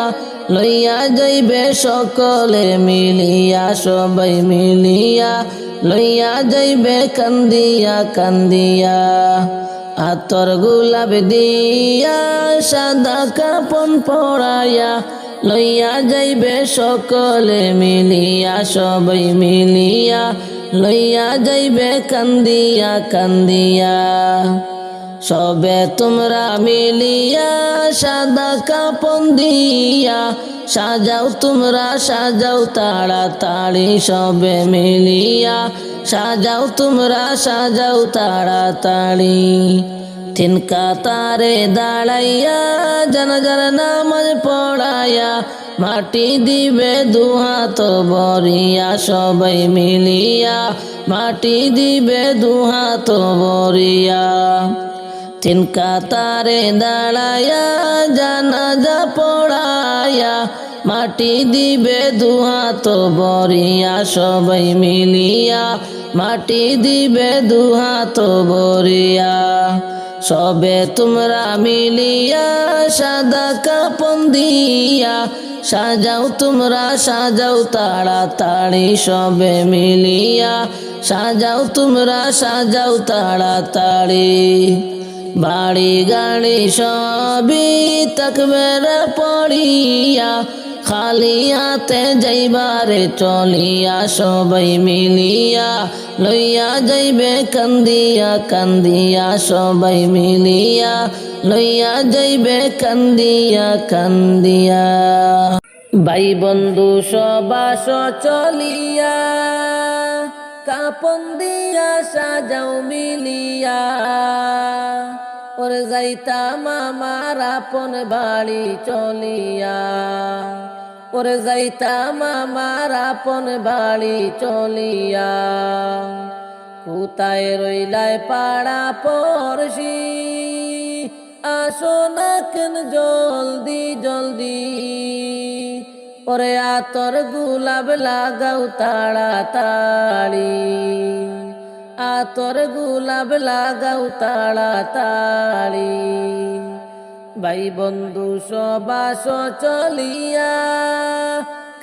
লইয়া যাইবে সকলে মিলিয়া সবাই মিলিয়া, লইয়া যাইবে কান্দিয়া কান্দিয়া। আতর গোলাপ দিয়া সাদা কাপন পরাইয়া, লইয়া যাইবে সকলে মিলিয়া সবাই মিলিয়া, লইয়া যাইবে কান্দিয়া কান্দিয়া। সবে তোমরা মিলিয়া সাদা কাপন দিয়া, সাজাও তোমরা সাজাও তাড়াতাড়ি সবে মিলিয়া, সাজাও তোমরা সাজাও তাড়াতাড়ি। তিন কাতারে দাঁড়াইয়া জানাজার নামাজ পড়াইয়া, মাটি দিবে দুহাত বরিয়া সবাই মিলিয়া, মাটি দিবে দুহাত বরিয়া। তিন কাতারে দাঁড়াইয়া জানাজা পড়াইয়া, মাটি দিবে দুহাত বরিয়া সবাই মিলিয়া, মাটি দিবে দুহাত বরিয়া। সবে তোমরা মিলিয়া সাদা কাপন দিয়া, সাজাও তোমরা সাজাও তাড়াতাড়ি সবে মিলিয়া, সাজাও তোমরা সাজাও তাড়াতাড়ি। বাড়ি গাড়ি সবই তাকবীর পড়িয়া, খালি হাতে যাইবারে চলিয়া সবাই মিলিয়া, লইয়া যাইবে কান্দিয়া কান্দিয়া সবাই মিলিয়া, লইয়া যাইবে কান্দিয়া কান্দিয়া। ভাই বন্ধু সবাস চলিয়া, কাপন দিয়া সাজাও মিলিয়া, ওরে যাইতাম আমার আপন বাড়ি চলিয়া, ওরে যাইতাম আমার আপন বাড়ি চলিয়া। কোথায় রইলায় পাড়া পড়শি, আসো না কেন জলদি জলদি, ওরে আতর গোলাপ লাগাও তাড়াতাড়ি, আতর গোলাপ লাগাও তাড়াতাড়ি। ভাই বন্ধু সবাস চলিয়া,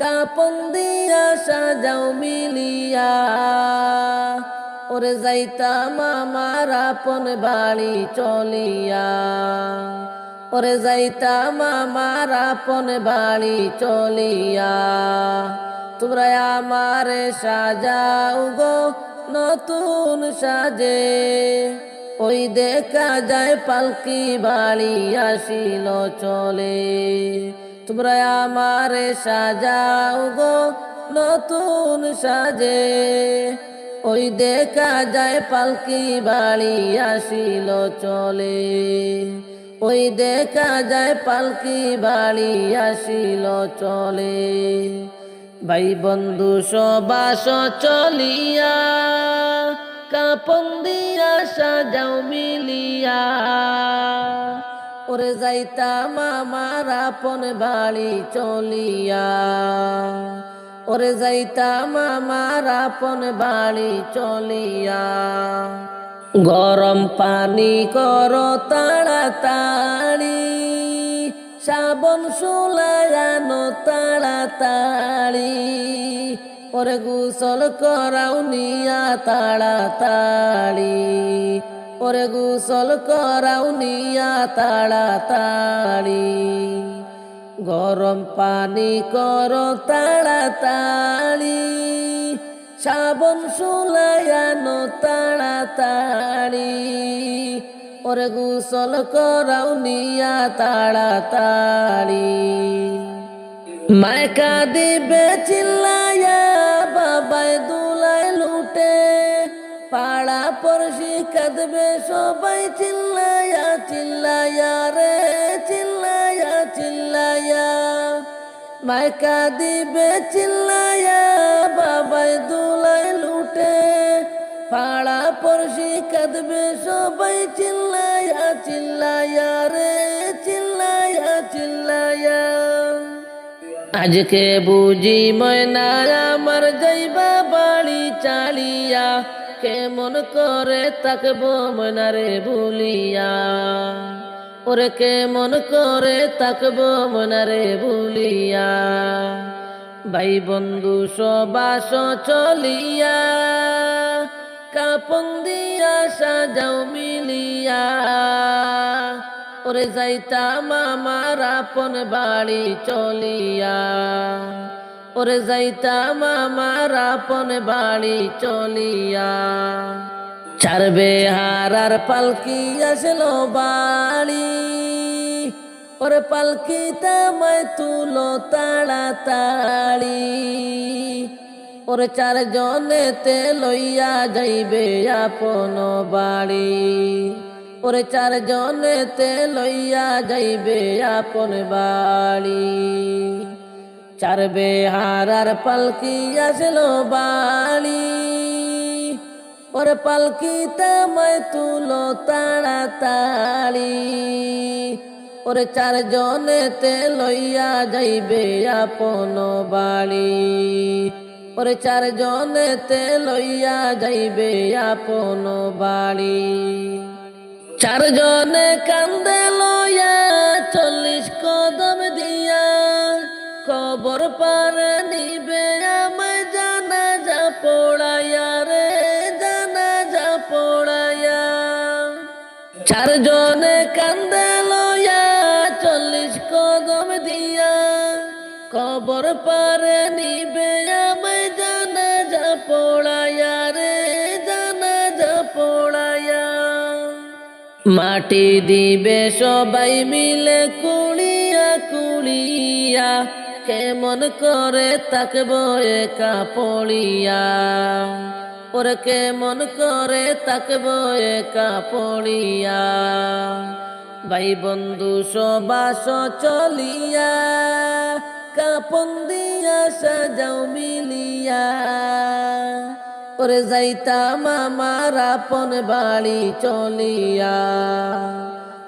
কাপন দিয়া সাজাও মিলিয়া, ওরে যাইতাম আমার আপন বাড়ি চলিয়া, ওরে যাইতাম আমার আপন বাড়ি চলিয়া। তোমরা আমারে সাজাও গো নতুন সাজে, ওই দেখা যায় পালকি বাড়ি আসিল চলে। তোমরা আমারে সাজাও গো নতুন সাজে, ওই দেখা যায় পালকি বাড়ি আসিল চলে, ওই দেখা যায় পালকি বাড়ি আসিল চলে। ভাই বন্ধু সবাস চলিয়া, কাপন দিয়া সাজাও মিলিয়া, ওরে যাইতাম আমার আপন বাড়ি চলিয়া, ওরে যাইতাম আমার আপন বাড়ি চলিয়া। গরম পানি করো তাড়াতাড়ি, সাবন সুলায়ানো তাড়াতাড়ি, ওরে গোসল করাও নিয়া তাড়াতাড়ি, ওরে গোসল করাও নিয়া তাড়াতাড়ি। গরম পানি করো তাড়াতাড়ি, সাবন সুলায়ানো তাড়াতাড়ি, ওরে গোসল করাও নিয়া তাড়াতাড়ি। মায়কা দিবে চিল্লায়া, বাবাই দুলাই লুটে, পাড়া পড়শি কাঁদবে সবাই চিল্লায়া চিল্লায়া রে, চিল্লায়া চিল্লায়া। মায়কা দিবে চিল্লায়া, বাবাই দুলাই লুটে, পাড়া পড়শি কাঁদবে সবাই চিল্লায়া চিল্লায়া রে, চিল্লায়া চিল্লায়া। আজকে বুঝি ময়না আমার যাইবা বাড়ি চালিয়া, কেমন করে তাকবো ময়নারে ভুলিয়া, ওরে কেমন করে তাকবো ময়নারে ভুলিয়া। ভাই বন্ধু সবাস চলিয়া, কাপন দিয়া সাজাও মিলিয়া, ওরে যাইতাম আমার আপন বাড়ি চলিয়া, ওরে যাইতাম আমার আপন বাড়ি চলিয়া। চার বেহারার পালকি আসলো বাড়ি, ওরে পালকি তামায় তুলো তাড়াতাড়ি, ওরে চারজনেতে লইয়া যাইবে আপন বাড়ি, ওরে চারজনেতে লইয়া যাইবে আপন বাড়ি। চার বেহারার পালকি আসলো বাড়ি, ওরে পালকি তামায় তুলো তাড়াতাড়ি, ওরে চারজনেতে লইয়া যাইবে আপন বাড়ি, ওরে চারজনেতে লইয়া যাইবে আপন বাড়ি। চারজনে কান্দে লইয়া 40 কদম দিয়া, কবর পারে নিবে আমায় জানাজা পড়াইয়া রে, জানাজা পড়াইয়া। চারজনে কান্দে লইয়া 40 কদম দিয়া, কবর পারে নিবে আমায় জানাজা পড়াইয়া রে, জানাজা পড়াইয়া। মাটি দিবে সবাই মিলে কুড়িয়া কুড়িয়া, কেমন করে তাকবো একা পড়িয়া, ওরে কেমন করে তাকবো একা পড়িয়া। ভাই বন্ধু সবাস চলিয়া, কাপন দিয়া সাজাও মিলিয়া, ওরে যাইতাম আমার আপন বাড়ি চলিয়া,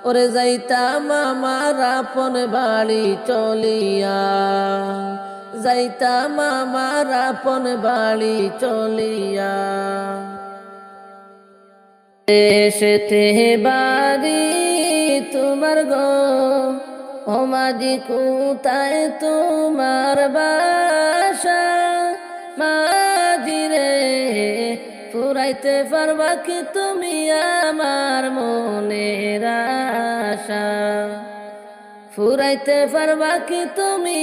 ওরে যাইতাম আমার আপন বাড়ি চলিয়া, যাইতাম আমার আপন বাড়ি চলিয়া। দেশেতে বাড়ি তোমার গো, ও মাঝি কোথায় তোমার বাসা? মাঝি রে ফুরাইতে পারবা কি তুমি আমার মনের আশা? ফুরাইতে পারবা কি তুমি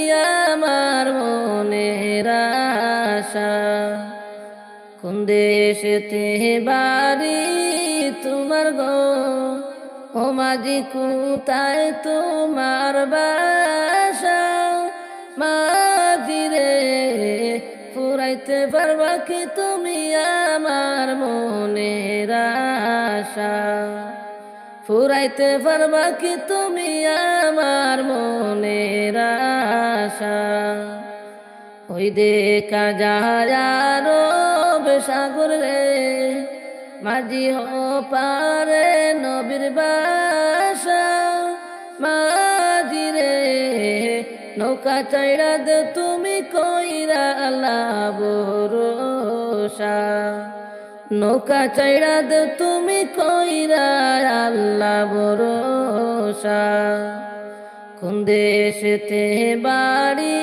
আমার মনের আশা? কোন দেশেতে বাড়ি তোমার গো, ও মাঝি কোথায় তোমার বাসা? মাঝি রে ফুরাইতে পারবা কি তুমি আমার মনের আশা? ফুরাইতে পারবা কি তুমি আমার মনের আশা? ওই দেখা যায় আরব সাগর রে, মাঝি হো পারে নবীর বাসা। মাঝি রে নৌকা চাইড়া দে তুমি কইরা আল্লাহ ভরসা, নৌকা চাইড়া দে তুমি কইরা আল্লাহ ভরসা। কোন দেশেতে বাড়ি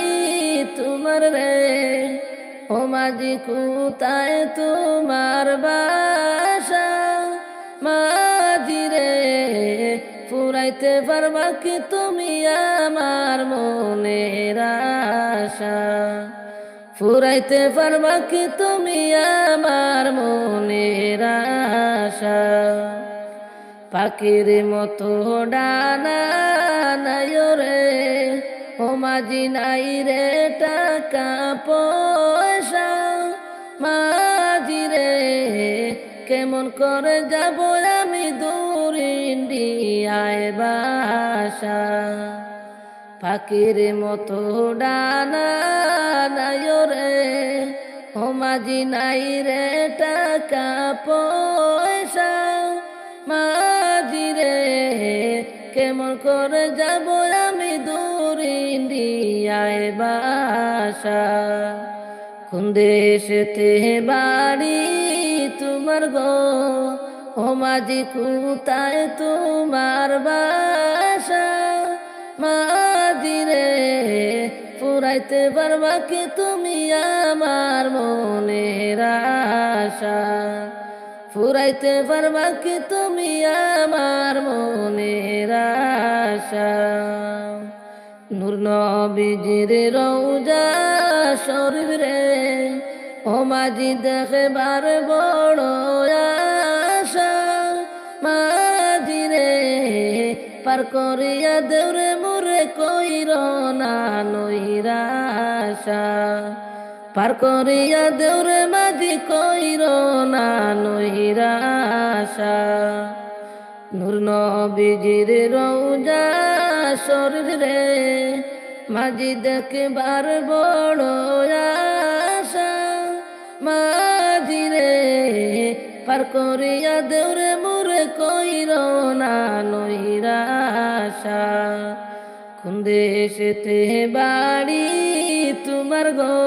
তোমার রে, ও মাঝি কোথায় তোমার বাসা? মাঝি রে ফুরাইতে পারবা কি তুমি আমার মনের আশা? ফুরাইতে পারবা কি তুমি আমার মনের আশা? পাখির মতো ডানা নাই রে, ও মাঝি নাই রে টাকা পয়সা। মাঝি রে কেমন করে যাব আমি দূর ইন্ডিয়ায় বাসা? পাখির মতো ডানা নাই রে, ও মাঝি নাই রে টাকা পয়সা। মাঝি রে কেমন করে যাব আমি দূর ইন্ডিয়ায় বাসা? কোন দেশেতে বাড়ি তোমার গো, ও মাঝি কোথায় তোমার বাসা? মাঝি রে ফুরাইতে পারবা কি তুমি আমার মনের আশা? ফুরাইতে পারবা কি তুমি আমার মনের আশা? নূর নবীজির রওজা শরীফ রে, ও মাঝি দেখবার বড় আশা। মাঝি রে পার করিয়া দেউরে মোরে কইর না নৈরাশা, পার করিয়া দেউরে মাঝি কইর না নৈরাশা। নূর নবীজির রওজা শরীফ রে, মাঝি দেখবার বড় আশা। মাঝি রে পার করিয়া দেউরে মোরে কইর না নৈরাশা। কোন দেশেতে বাড়ি তোমার গো,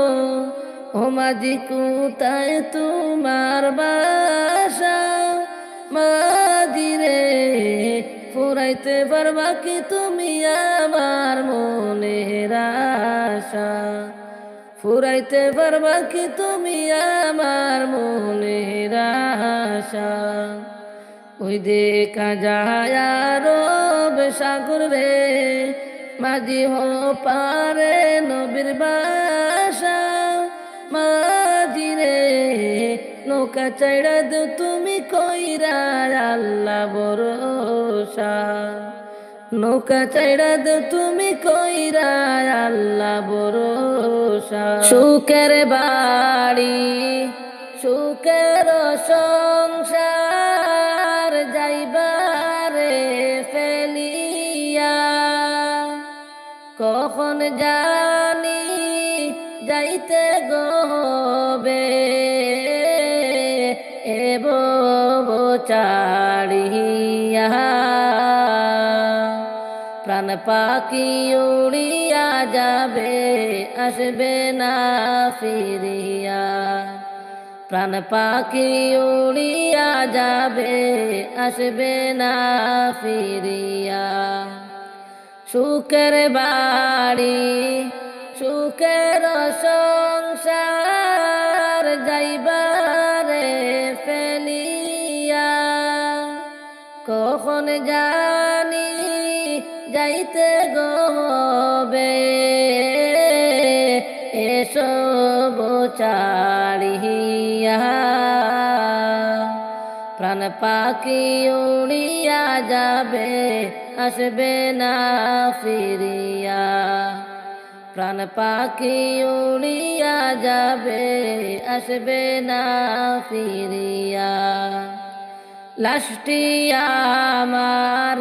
ও মাঝি কোথায় তোমার বাসা? মাঝি রে ফুরাইতে পারবা কি তুমি আমার মনের আশা? ফুরাইতে পারবা কি তুমি আমার মনের আশা? ওই দেখা যায় আরব সাগর রে, মাঝি হো পারে নবীর বাসা। মাঝি রে নৌকা চাইড়া দে তুমি কইরা আল্লাহ ভরসা, নৌকা চাইড়া দে তুমি কইরা আল্লাহ ভরসা। সুখের বাড়ি সুখের সংসার যাইবারে ফেলিয়া, কখন জানি যাইতে গবে এব চাড়িয়া। পাখি উড়িয়া যাবে আসবে না ফিরিয়া প্রাণ পাখি উড়িয়া যাবে আসবে না ফিরিয়া সুখের বাড়ি সুখের সংসার যাইবারে ফেলিয়া কখন জানি যাইতে গবে এসব ছাড়িয়া প্রাণ পাখি উড়িয়া যাবে আসবে না ফিরিয়া প্রাণ পাখি উড়িয়া যাবে আসবে না ফিরিয়া লাশটি আমার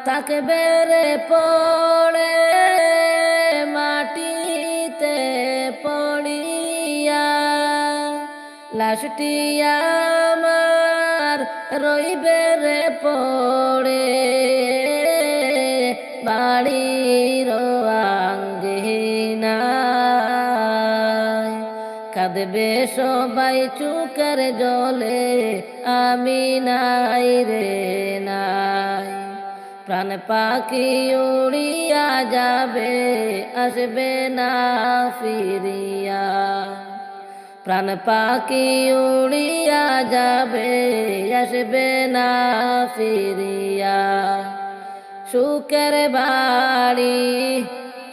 থাকবে রে পড়ে মাটিতে পড়িয়া লাশটি আমার রইবে রে পড়ে বাড়ির আঙ্গিনায় কাঁদবে সবাই চোখের জলে আমি নাই রে নাই প্রাণ পাখি উড়িয়া যাবে আসবে না ফিরিয়া প্রাণ পাখি উড়িয়া যাবে আসবে না ফিরিয়া সুখের বাড়ি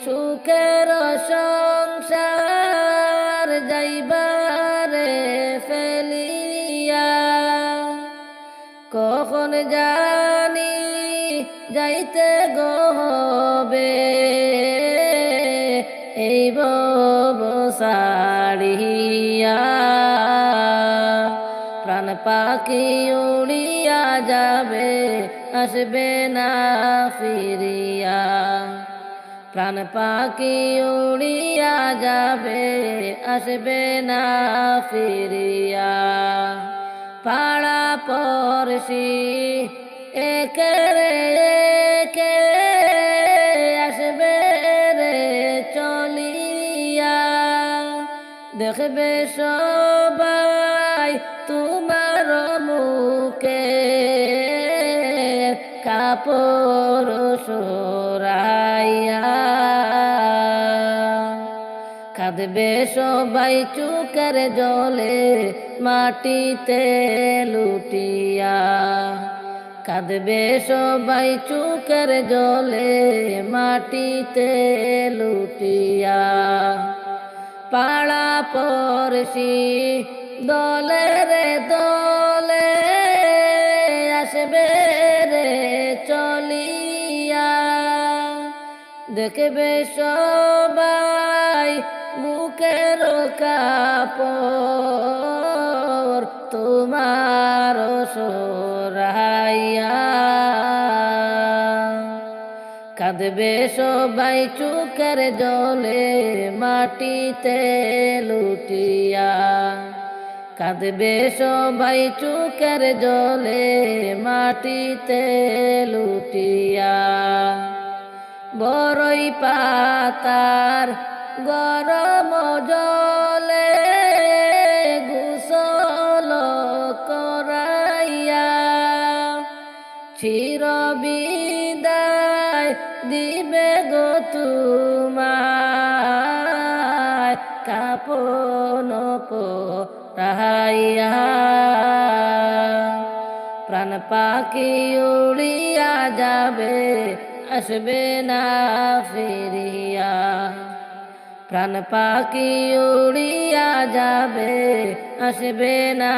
সুখের সংসার যাইবারে ফেলিয়া কখন জানি যাইতে গবে এই বসাড়িয়া প্রাণ পাখি উড়িয়া যাবে আসবে না ফিরিয়া প্রাণ পাখি উড়িয়া যাবে আসবে না ফিরিয়া পাড়া পড়শি একেরে একে আসবে রে চলিয়া দেখবে সবাই তোমার মুখে কাপড় সরাইয়া কাঁদবে সবাই চোখের জলে মাটিতে লুটিয়া কাঁদবে সবাই চোখের জলে মাটিতে লুটিয়া পাড়া পড়শি দলে রে দলে আসবে রে চলিয়া দেখবে সবাই মুখের কাপড় তোমার সরাইয়া কাঁদবে সবাই চোখের জলে মাটিতে লুটিয়া কাঁদবে সবাই চোখের জলে মাটিতে লুটিয়া বড়ই পাতার গরম জলে গোসল করাইয়া চির বিদায় দিবে গো তোমায় কাপন পরাইয়া প্রাণ পাখি উড়িয়া যাবে আসবে না ফিরিয়া প্রাণ পাখি উড়িয়া যাবে আসবে না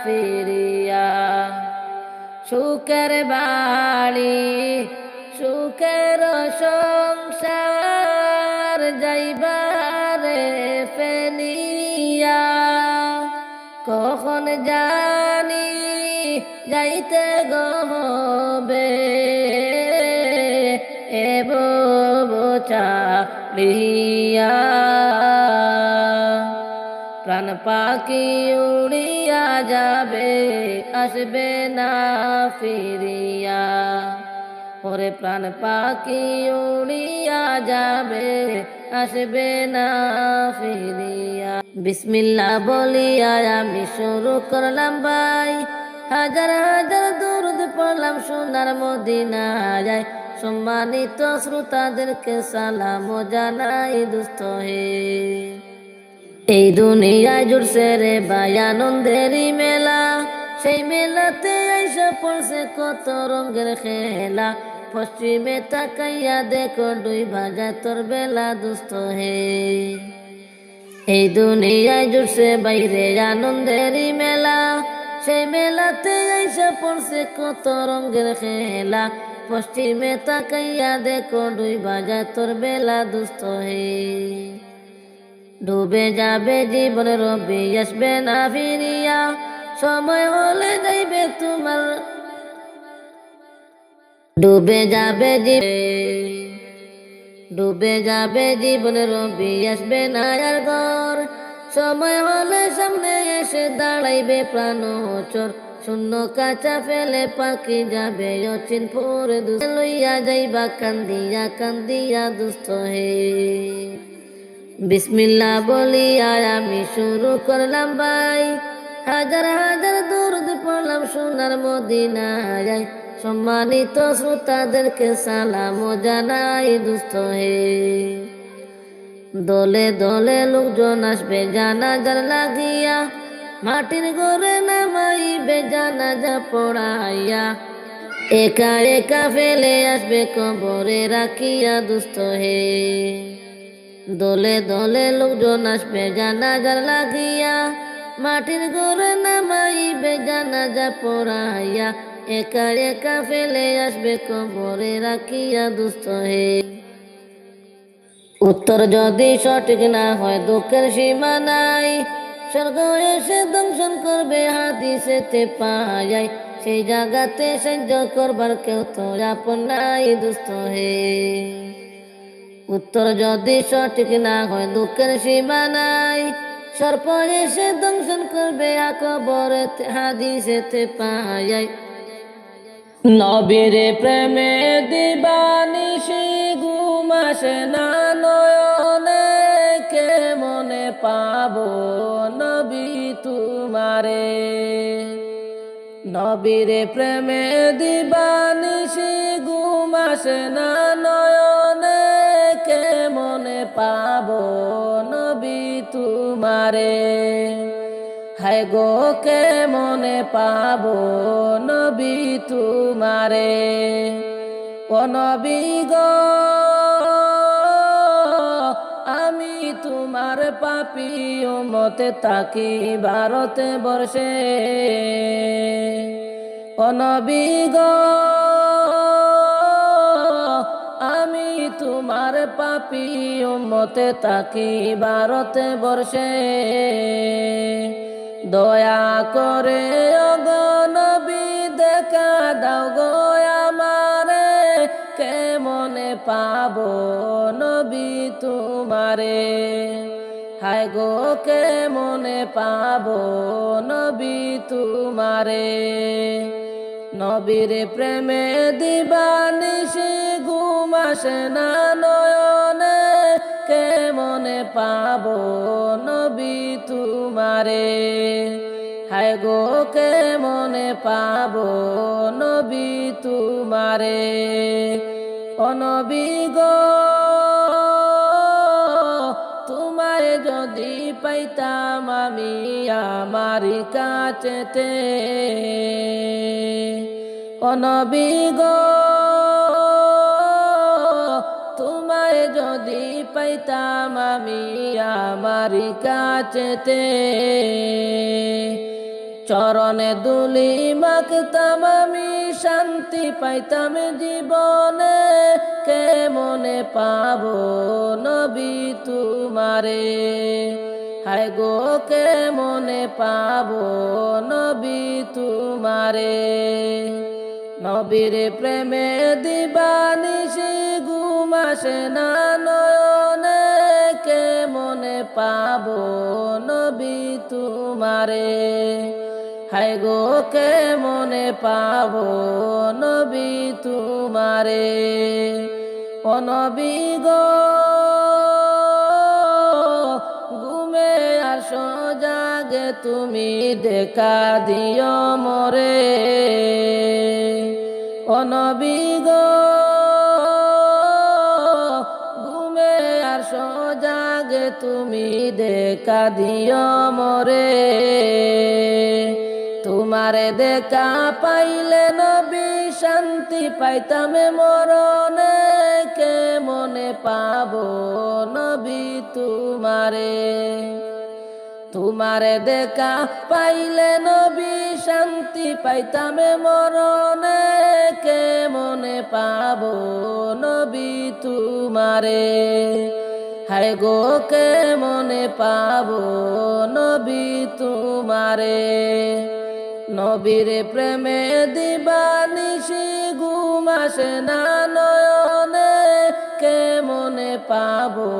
ফিরিয়া সুখের বাড়ি সুখের সংসার যাইবারে ফেলিয়া কখন জানি যাইতে গবে এব ছাড়িয়া প্রাণ পাখি উড়িয়া যাবে আসবে না ফিরিয়া ওরে প্রাণ পাখি উড়িয়া যাবে, আসবে না ফিরিয়া। বিসমিল্লাহ বলিয়া আমি শুরু করলাম ভাই, হাজার হাজার দরুদ পড়লাম সোনার মদিনায়। সম্মানিত শ্রোতাদেরকে সালাম জানাই দোস্ত হে। এই দুনিয়ায় জুড়ছে রে ভাই আনন্দেরই মেলা, সেই মেলাতে আইসা পড়ছে কত রঙের খেলা। পশ্চিমে তাকাইয়া দেখো দুই ভাজা তোর বেলা দোস্ত হে। এই দুনিয়ায় জুড়ছে বাইরে আনন্দেরই মেলা, সেই মেলাতে আইসা পড়ছে কত রঙের খেলা। পশ্চিমে তাকাইয়া দেখো দুই ভাজা তোর বেলা দোস্ত হে। ডুবে যাবে জীবন রবি আসবে না ফিরিয়া, সময় হলে যাইবে তোমার। ডুবে যাবে জীবন রবি আসবে না আর ঘর। সময় হলে সামনে এসে দাঁড়াইবে প্রাণ চোর, শূন্য কাঁচা ফেলে পাখি যাবে অচিনপুর। লইয়া যাইবা কান্দিয়া কান্দিয়া দুস্থ হে। বিসমিল্লাহ বলিয়া আমি শুরু করলাম ভাই, হাজার হাজার দরুদ পড়লাম সোনার মদিনায়। সম্মানিত শ্রোতাদেরকে সালাম জানাই দোস্ত হে। দলে দলে লোকজন আসবে জানাজার লাগিয়া, মাটির ঘরে নামাইবে জানাজা পড়াইয়া। একা একা ফেলে আসবে কবরে রাখিয়া দোস্ত হে। দলে দলে লোকজন আসবে জানাজার লাগিয়া, মাটির ঘরে নামাইবে জানাজা পড়াইয়া। একা একা ফেলে আসবে কবরে রাখিয়া দোস্ত হে। উত্তর যদি সঠিক না হয় দুঃখের সীমা নাই, স্বর্গ এসে দংশন করবে হাদিসেতে পায়। সেই জায়গাতে সাহায্য করবার কেউ তো আপন নাই দোস্ত হে। উত্তর যদি সঠিক না হয় দুঃখের সীমা নাই, সর্প এসে দংশন করবে কবরে হাদিসেতে পায়। নবীর প্রেমে দিবানিশি ঘুম আসে না নয়নে, কে মনে পাবো নবী তোমারে। নবীর প্রেমে দিবানিশি ঘুম আসে না নয়নে, কে মনে পাবো নবী তোমারে। হায় গো কে মনে পাবো নবী তোমারে। ও নবী গো আমি তোমার পাপী উম্মতে তাকি ভারতে বর্ষে। ও নবী গো আমি তোমার পাপী উম্মতে তাকি ভারতে বর্ষে। দয়া করে ওগো নবী দেখা দাও গো আমারে, কে মনে পাবো নবী তোমারে। হায় গো কে মনে পাবো নবী তোমারে। নবীর প্রেমে দিবানিশি ঘুম আসে না নয়নে, কে মনে পাবো নবী তোমারে। হায় গো কে মনে পাবো নবী তোমারে। ও নবী গো তোমায় যদি পাইতাম আমি আমার কাছেতে। ও নবী গো তোমায় যদি পাইতাম আমি আমার কাছেতে। চরণে দুলি মাখতাম আমি শান্তি পাইতাম জীবনে, কে মনে পাবো নবী তোমারে। হায় গো কে মনে পাবো নবী তোমারে। নবীর প্রেমে দিবানিশি ঘুম আসে না নয়নে, কে মনে পাবো নবী তোমারে। হায় গো কে মনে পাবো নবী তোমারে, ও নবী গো ঘুমে আর সজাগে তুমি দেখা দিও মোরে, ও নবী গো ঘুমে আর সজাগে তুমি দেখা দিও মোরে, তোমারে দেখা পাইলে নবী শান্তি পাইতাম মরণে, কে মনে পাবো নবী তোমারে, তোমারে দেখা পাইলে নবী শান্তি পাইতাম মরণে, কে মনে পাবো নবী তোমারে, হায় গো কে মনে পাবো নবী তোমারে, নবীর প্রেমে দিবানিশি ঘুম আসে না নয়নে, কে মনে পাবো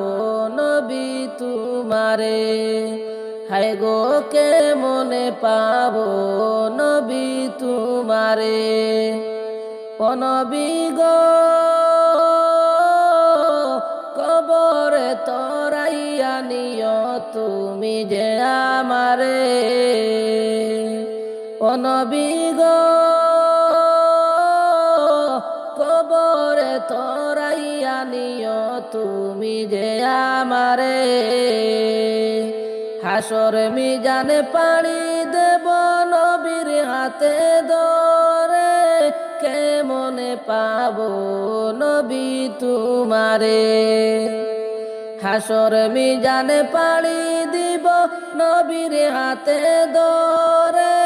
নবী তোমারে, হায় গো কে মনে পাবো নবী তোমারে, ও নবী গো কবরে তরাইয়া নিও তুমি যে আমারে, ও নবী গো কবরে তরাইয়া নিও তুমি যে আমারে, হাসর মিজানে পাড়ি দেব নবীর হাতে ধরে, কে মনে পাবো নবী তোমারে, হাসর মিজানে পাড়ি দিব নবীর হাতে ধরে,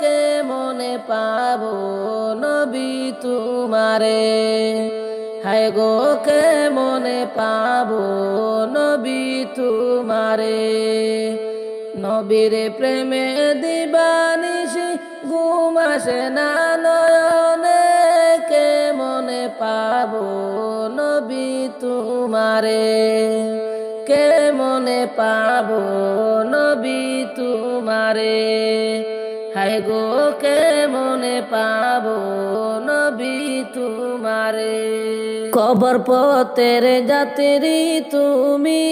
কে মনে পাবো নবী তোমারে, হায় গো কে মনে পাবো নবী তোমারে, নবীর প্রেমে দিবানিশি ঘুম আসে না নয়নে, কে মনে পাবো নবী তোমারে, কে মনে পাবো নবী তোমারে, হায় গো কে মনে পাবো নবী তোমারে, কবর পথের যাত্রী তুমি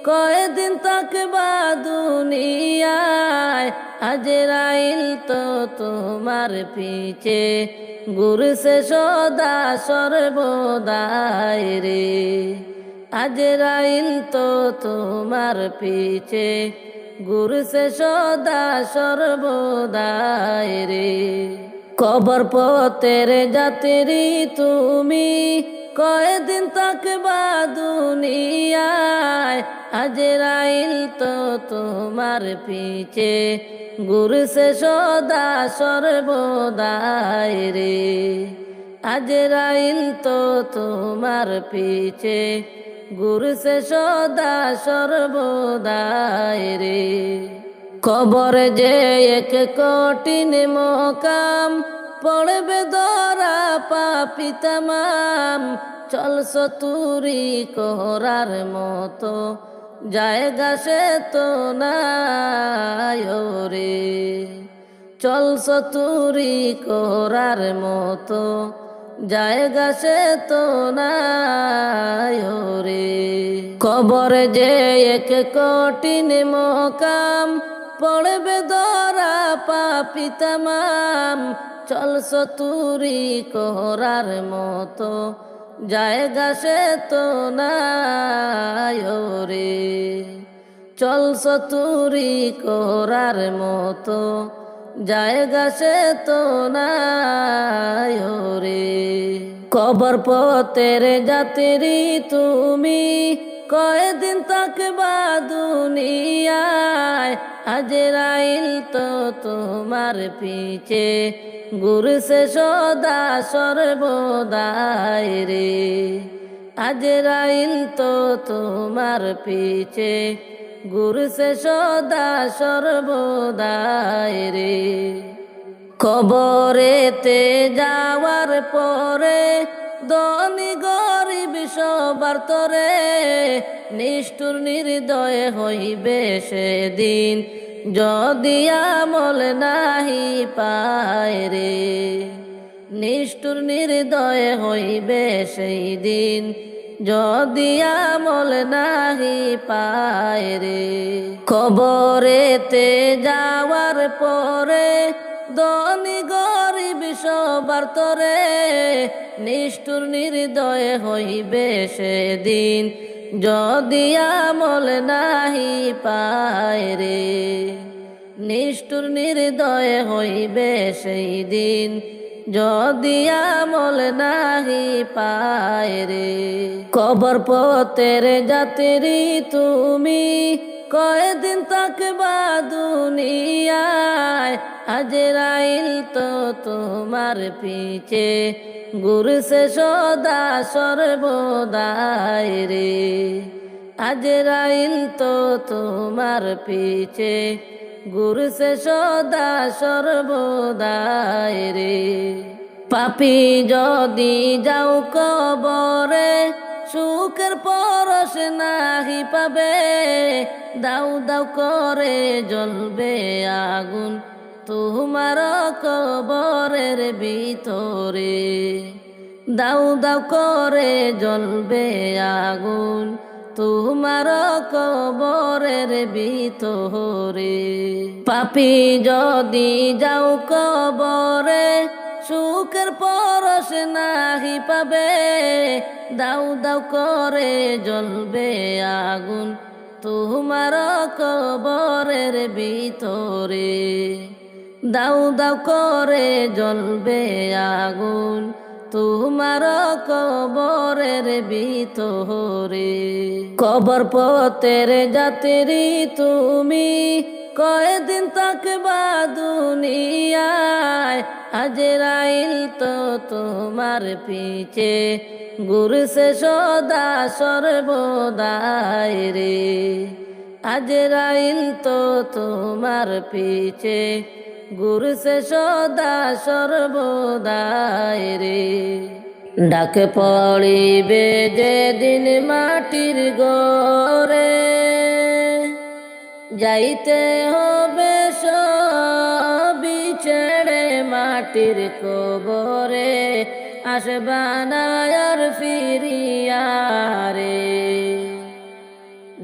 কয়দিন থাকবা দুনিয়ায়, আজরাইল তো তোমার পিছে ঘুরছে সদা সর্বদাই রে, আজরাইল তো তোমার পিছে ঘুরছে সদা সর্বদাই রে, কবর পথের যাত্রী তুমি কয়দিন থাকবা দুনিয়ায়, আজরাইল তো তোমার পিছে ঘুরছে সদা সর্বদাই রে, আজরাইল তো তোমার পিছে ঘুরছে সদা সর্বদাই রে, কবর যে এক কঠিন মকাম পড়বে ধরা পাপী তামাম, চলছ তুরি করার মতো জায়গা সে তো নাই রে, চলছ তুরি করার মতো জায়গা সে তো নাই রে, কবর যে এক কঠিন মকাম পড়বে ধরা পাপী তামাম, চলছ তুরি করার মতো জায়গা সে তো নাই রে, চলছ তুরি করার মতো জায়গা সে তো নাই রে, কবর পথের যাত্রী তুমি কয়দিন থাকবা দুনিয়ায়, আজরাইল তো তোমার পিছে ঘুরছে সদা সর্বদাই রে, আজরাইল তো তোমার পিছে ঘুরছে সদা সর্বদাই রে, কবরেতে যাওয়ার পরে ধনী গরিব সবার তরে নিষ্ঠুর নির্দয় হইবে সেদিন যদি আমল নাহি পায় রে। নিষ্ঠুর নির্দয় হইবে সেই দিন, যদি আমল নাহি পায় রে। কবরেতে যাওয়ার পরে ধনী গরিব সবার তরে, নিষ্ঠুর নির্দয় হইবে সেদিন, যদি আমল নাহি পায় রে। নিষ্ঠুর নির্দয় হইবে সেই দিন, যদি আমল নাহি পায় রে। কবর পথের যাত্রী তুমি, কয়দিন থাকবা দুনিয়ায়। আজরাইল তো তোমার পিছে ঘুরছে সদা সর্বদাই রে। আজরাইল তো তোমার পিছে ঘুরছে সদা সর্বদাই রে। পাপী যদি যাও কবরে, সুখের পরশ নাহি পাবে। দাউ দাউ করে জ্বলবে আগুন তোমার কবরের ভিতরে। দাউ দাউ করে জ্বলবে আগুন তোমার কবরের ভিতরে। পাপী যদি যাও কবরে, সুখের পরশ নাহি পাবে। দাউ দাউ করে জ্বলবে আগুন তোমার কবরের ভিতরে। দাউ দাউ করে জ্বলবে আগুন তোমার কবরের ভিতরে। কবর পথের যাত্রী তুমি, কয়দিন থাকবা দুনিয়ায়। আজরাইল তো তোমার পিছে ঘুরছে সদা সর্বদাই রে। আজরাইল তো তোমার পিছে ঘুরছে সদা সর্বদাই রে। ডাক পড়িবে যেদিন মাটির ঘরে, যাইতে হবে সবই ছেড়ে মাটির কবরে। আসবা না আর ফিরিয়া রে।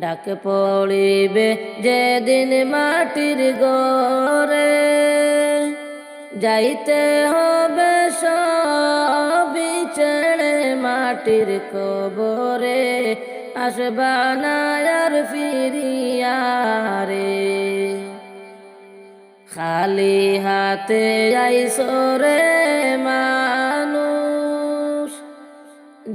ডাক পড়িবে যেদিন মাটির ঘরে, যাইতে হবে সবই ছেড়ে মাটির কবরে। আসবা না আর ফিরিয়া রে। খালি হাতে আইসো রে মানুষ,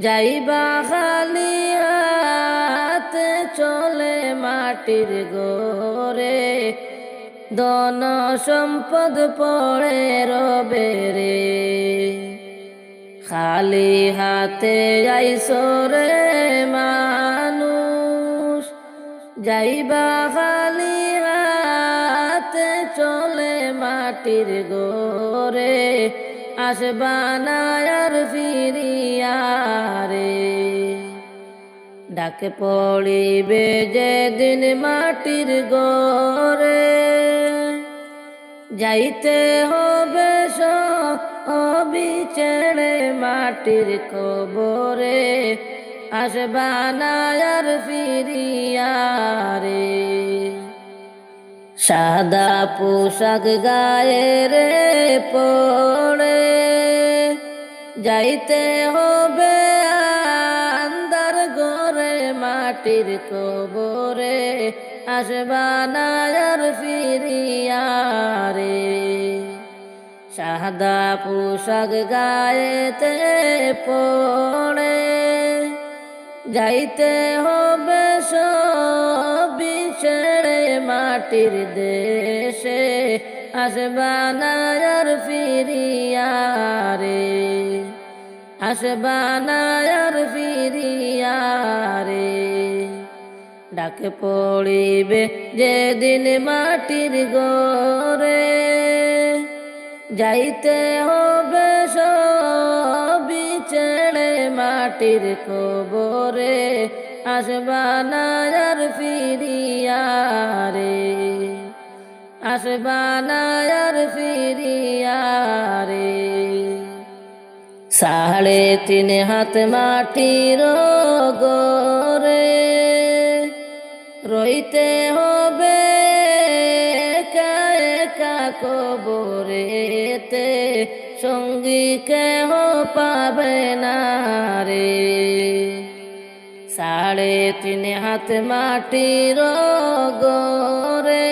যাইবা খালি হাতে চলে মাটির ঘরে। ধন সম্পদ পড়ে রবে রে। খালি হাতে আইসো রে মানুষ, যাইবা খালি হাতে চলে মাটির ঘরে। আসবা না আর ফিরিয়া রে। ডাক পড়িবে যেদিন মাটির ঘরে, যাইতে হবে সবই ছেড়ে মাটির কবরে। আসবা না আর ফিরিয়া রে। সাদা পোশাক গায়ে রে পড়ে, যাইতে হবে আন্ধার ঘরে মাটির কবরে। আসবা না আর ফিরিয়া রে। সাদা পোশাক গায়েতে পড়ে, যাইতে হবে সবই ছেড়ে মাটির দেশে। আসবা না আর ফিরিয়া রে। আসবা না আর ফিরিয়া রে। ডাক পড়িবে যেদিন মাটির ঘরে, যাইতে হবে সবই ছেড়ে মাটির কবরে। আসবা না আর ফিরিয়া রে। আসবা না আর ফিরিয়া রে। 3.5 হাত মাটির গরে রইতে হবে একা একা কবরেতে, সঙ্গী কেহ পাবে না রে। 3.5 হাত মাটির গরে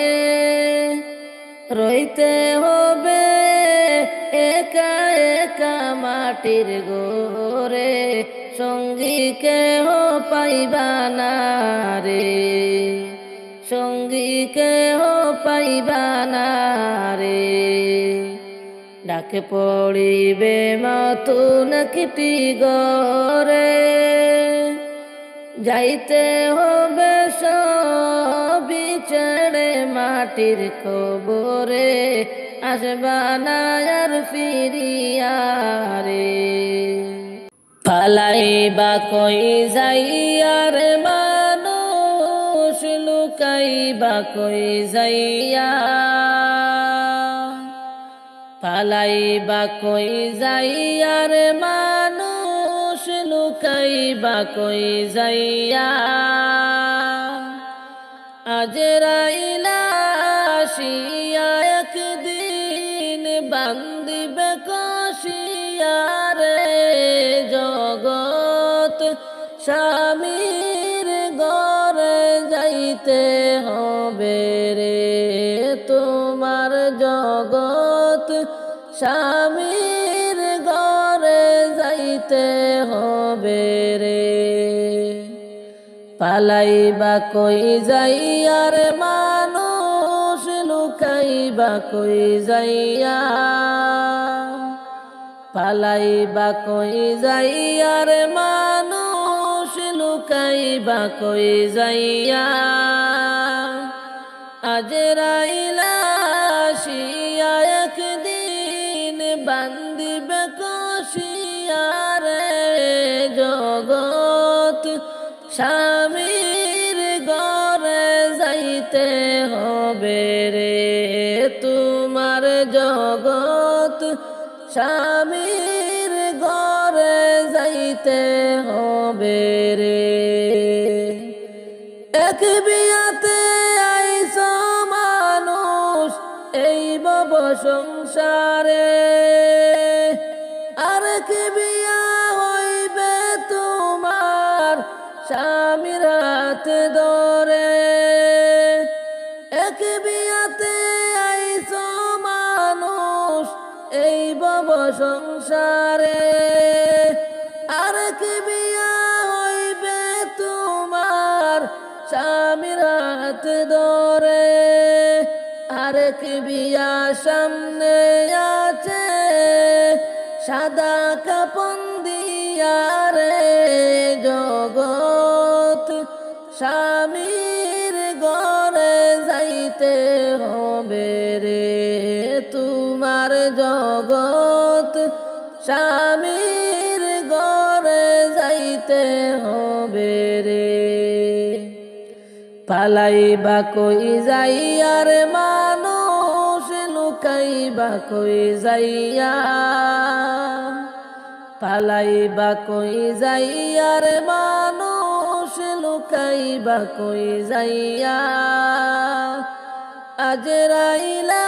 রইতে হবে একা একা মাটির গরে, সঙ্গী কেহ পাইবা না রে, সঙ্গী কেহ পাইবা না রে। ডাকে পড়িবে নতুন একটি ঘরে, যাইতে হবে সবই ছেড়ে মাটির কবরে, আসবা না আর ফিরিয়া রে। পালাইবা কই যাইয়া রে মানুষ, লুকাইবা কই যাইয়া, পালাইবা কই যাইয়া রে মানুষ, লুকাইবা কই যাইয়া। আজরাইলা আসিয়া একদিন বান্দিবে কষিয়া রে, জগৎ স্বামীর ঘরে যাইতে হবে রে, তোমার জগৎ স্বামীর ঘরে যাইতে হবে রে। পালাইবা কই যাইয়া রে মানুষ, লুকাইবা কই যাইয়া, পালাইবা কই যাইয়া রে মানুষ, লুকাইবা কই যাইয়া। আজরাইলা আসিয়া একদিন বান্দিবে কষিয়া রে, জগৎ স্বামীর ঘরে যাইতে হবে রে, তোমার জগৎ স্বামীর ঘরে যাইতে হবে রে। এক বিয়াতে আইস মানুষ এই ভব সংসারে, আর কি বিয়া হইবে তোমার স্বামীর হাত ধরে। এক বিয়াতে আইস মানুষ এই ভব সংসারে, আর কি বিয়া হইবে তোমার স্বামীর হাত ধরে। আরেক বিয়া সামনে আছে সাদা কাপন দিয়া রে, জগৎ স্বামীর ঘরে যাইতে হবে রে, তোমার জগৎ স্বামীর ঘরে যাইতে হবে রে। পালাইবা কই যাইয়া রে মানুষ, লুকাইবা কই যাইয়া, পালাইবা কই যাইয়া রে মানুষ, লুকাইবা কই যাইয়া। আজরাইলা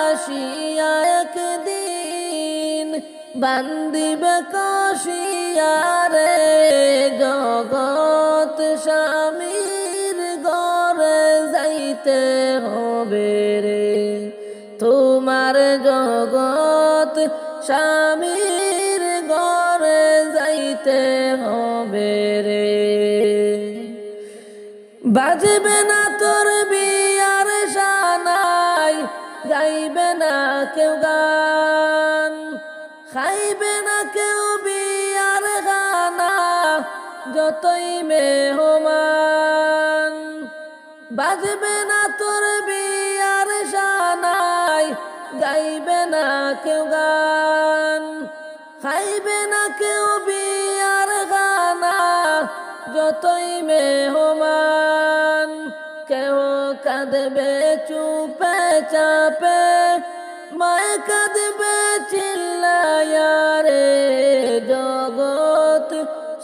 আসিয়া একদিন বান্দিবে কষিয়া রে, জগৎ স্বামীর ঘরে যাইতে হবে রে, তোমার জগৎ স্বামীর ঘরে যাইতে হবে রে। বাজবে না তোর বিয়ার শানাই, গাইবে না কেউ গান, খাইবে না কেউ বিয়ার খানা, যতই মেহমান। বাজবে না তোর বিয়ার শানাই, গাইবে না কেউ গান, খাইবে না কেউ বিয়ার খানা, যতই মেহমান। কেউ কাঁদবে চুপে চা কাঁদবে চিল্লায়া রে জগৎ,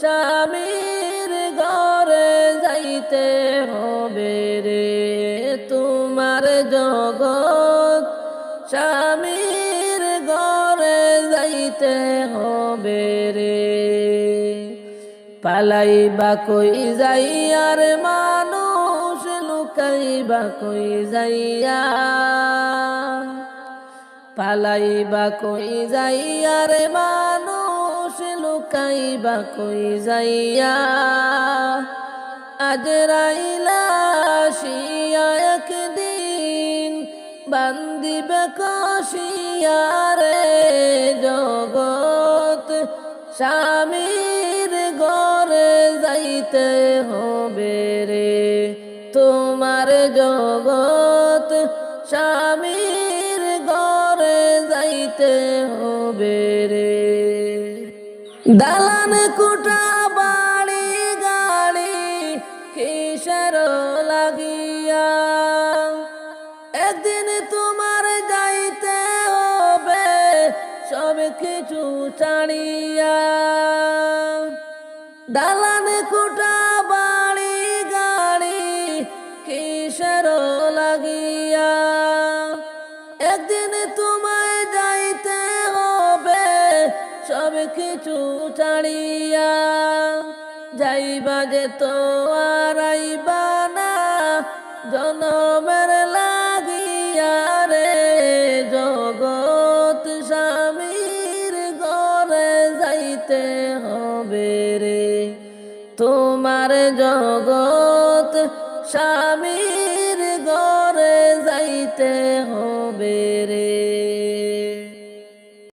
স্বামীর ঘরে যাইতে হবে রে তোমার জগৎ, স্বামীর ঘরে যাইতে হবে রে। পালাইবা কই যাইয়ার মানুষ, লুকাইবা কই যাইয়া, পালাইবা কই যাইয়ার মানুষ, লুকাইবা কই যাইয়া। আজরাইলা আসিয়া একদিন বান্দিবে কষিয়া রে জগৎ, স্বামীর ঘরে যাইতে হবে রে তোমার জগৎ, স্বামীর ঘরে যাইতে হবে রে। দালান কোঠা বাড়ি গাড়ি কিসের লাগিয়া, একদিন তোমার যাইতে হবে সব কিছু ছাড়িয়া। দালান কোঠা বাড়ি গাড়ি কিসের লাগিয়া, একদিন তোমায় যাইতে হবে সব কিছু ছাড়িয়া। যাইবা যে তো আর আইবা না জনমের লাগিয়া রে জগৎ, স্বামীর ঘরে যাইতে হবে রে তোমার জগৎ, স্বামীর ঘরে যাইতে হবে।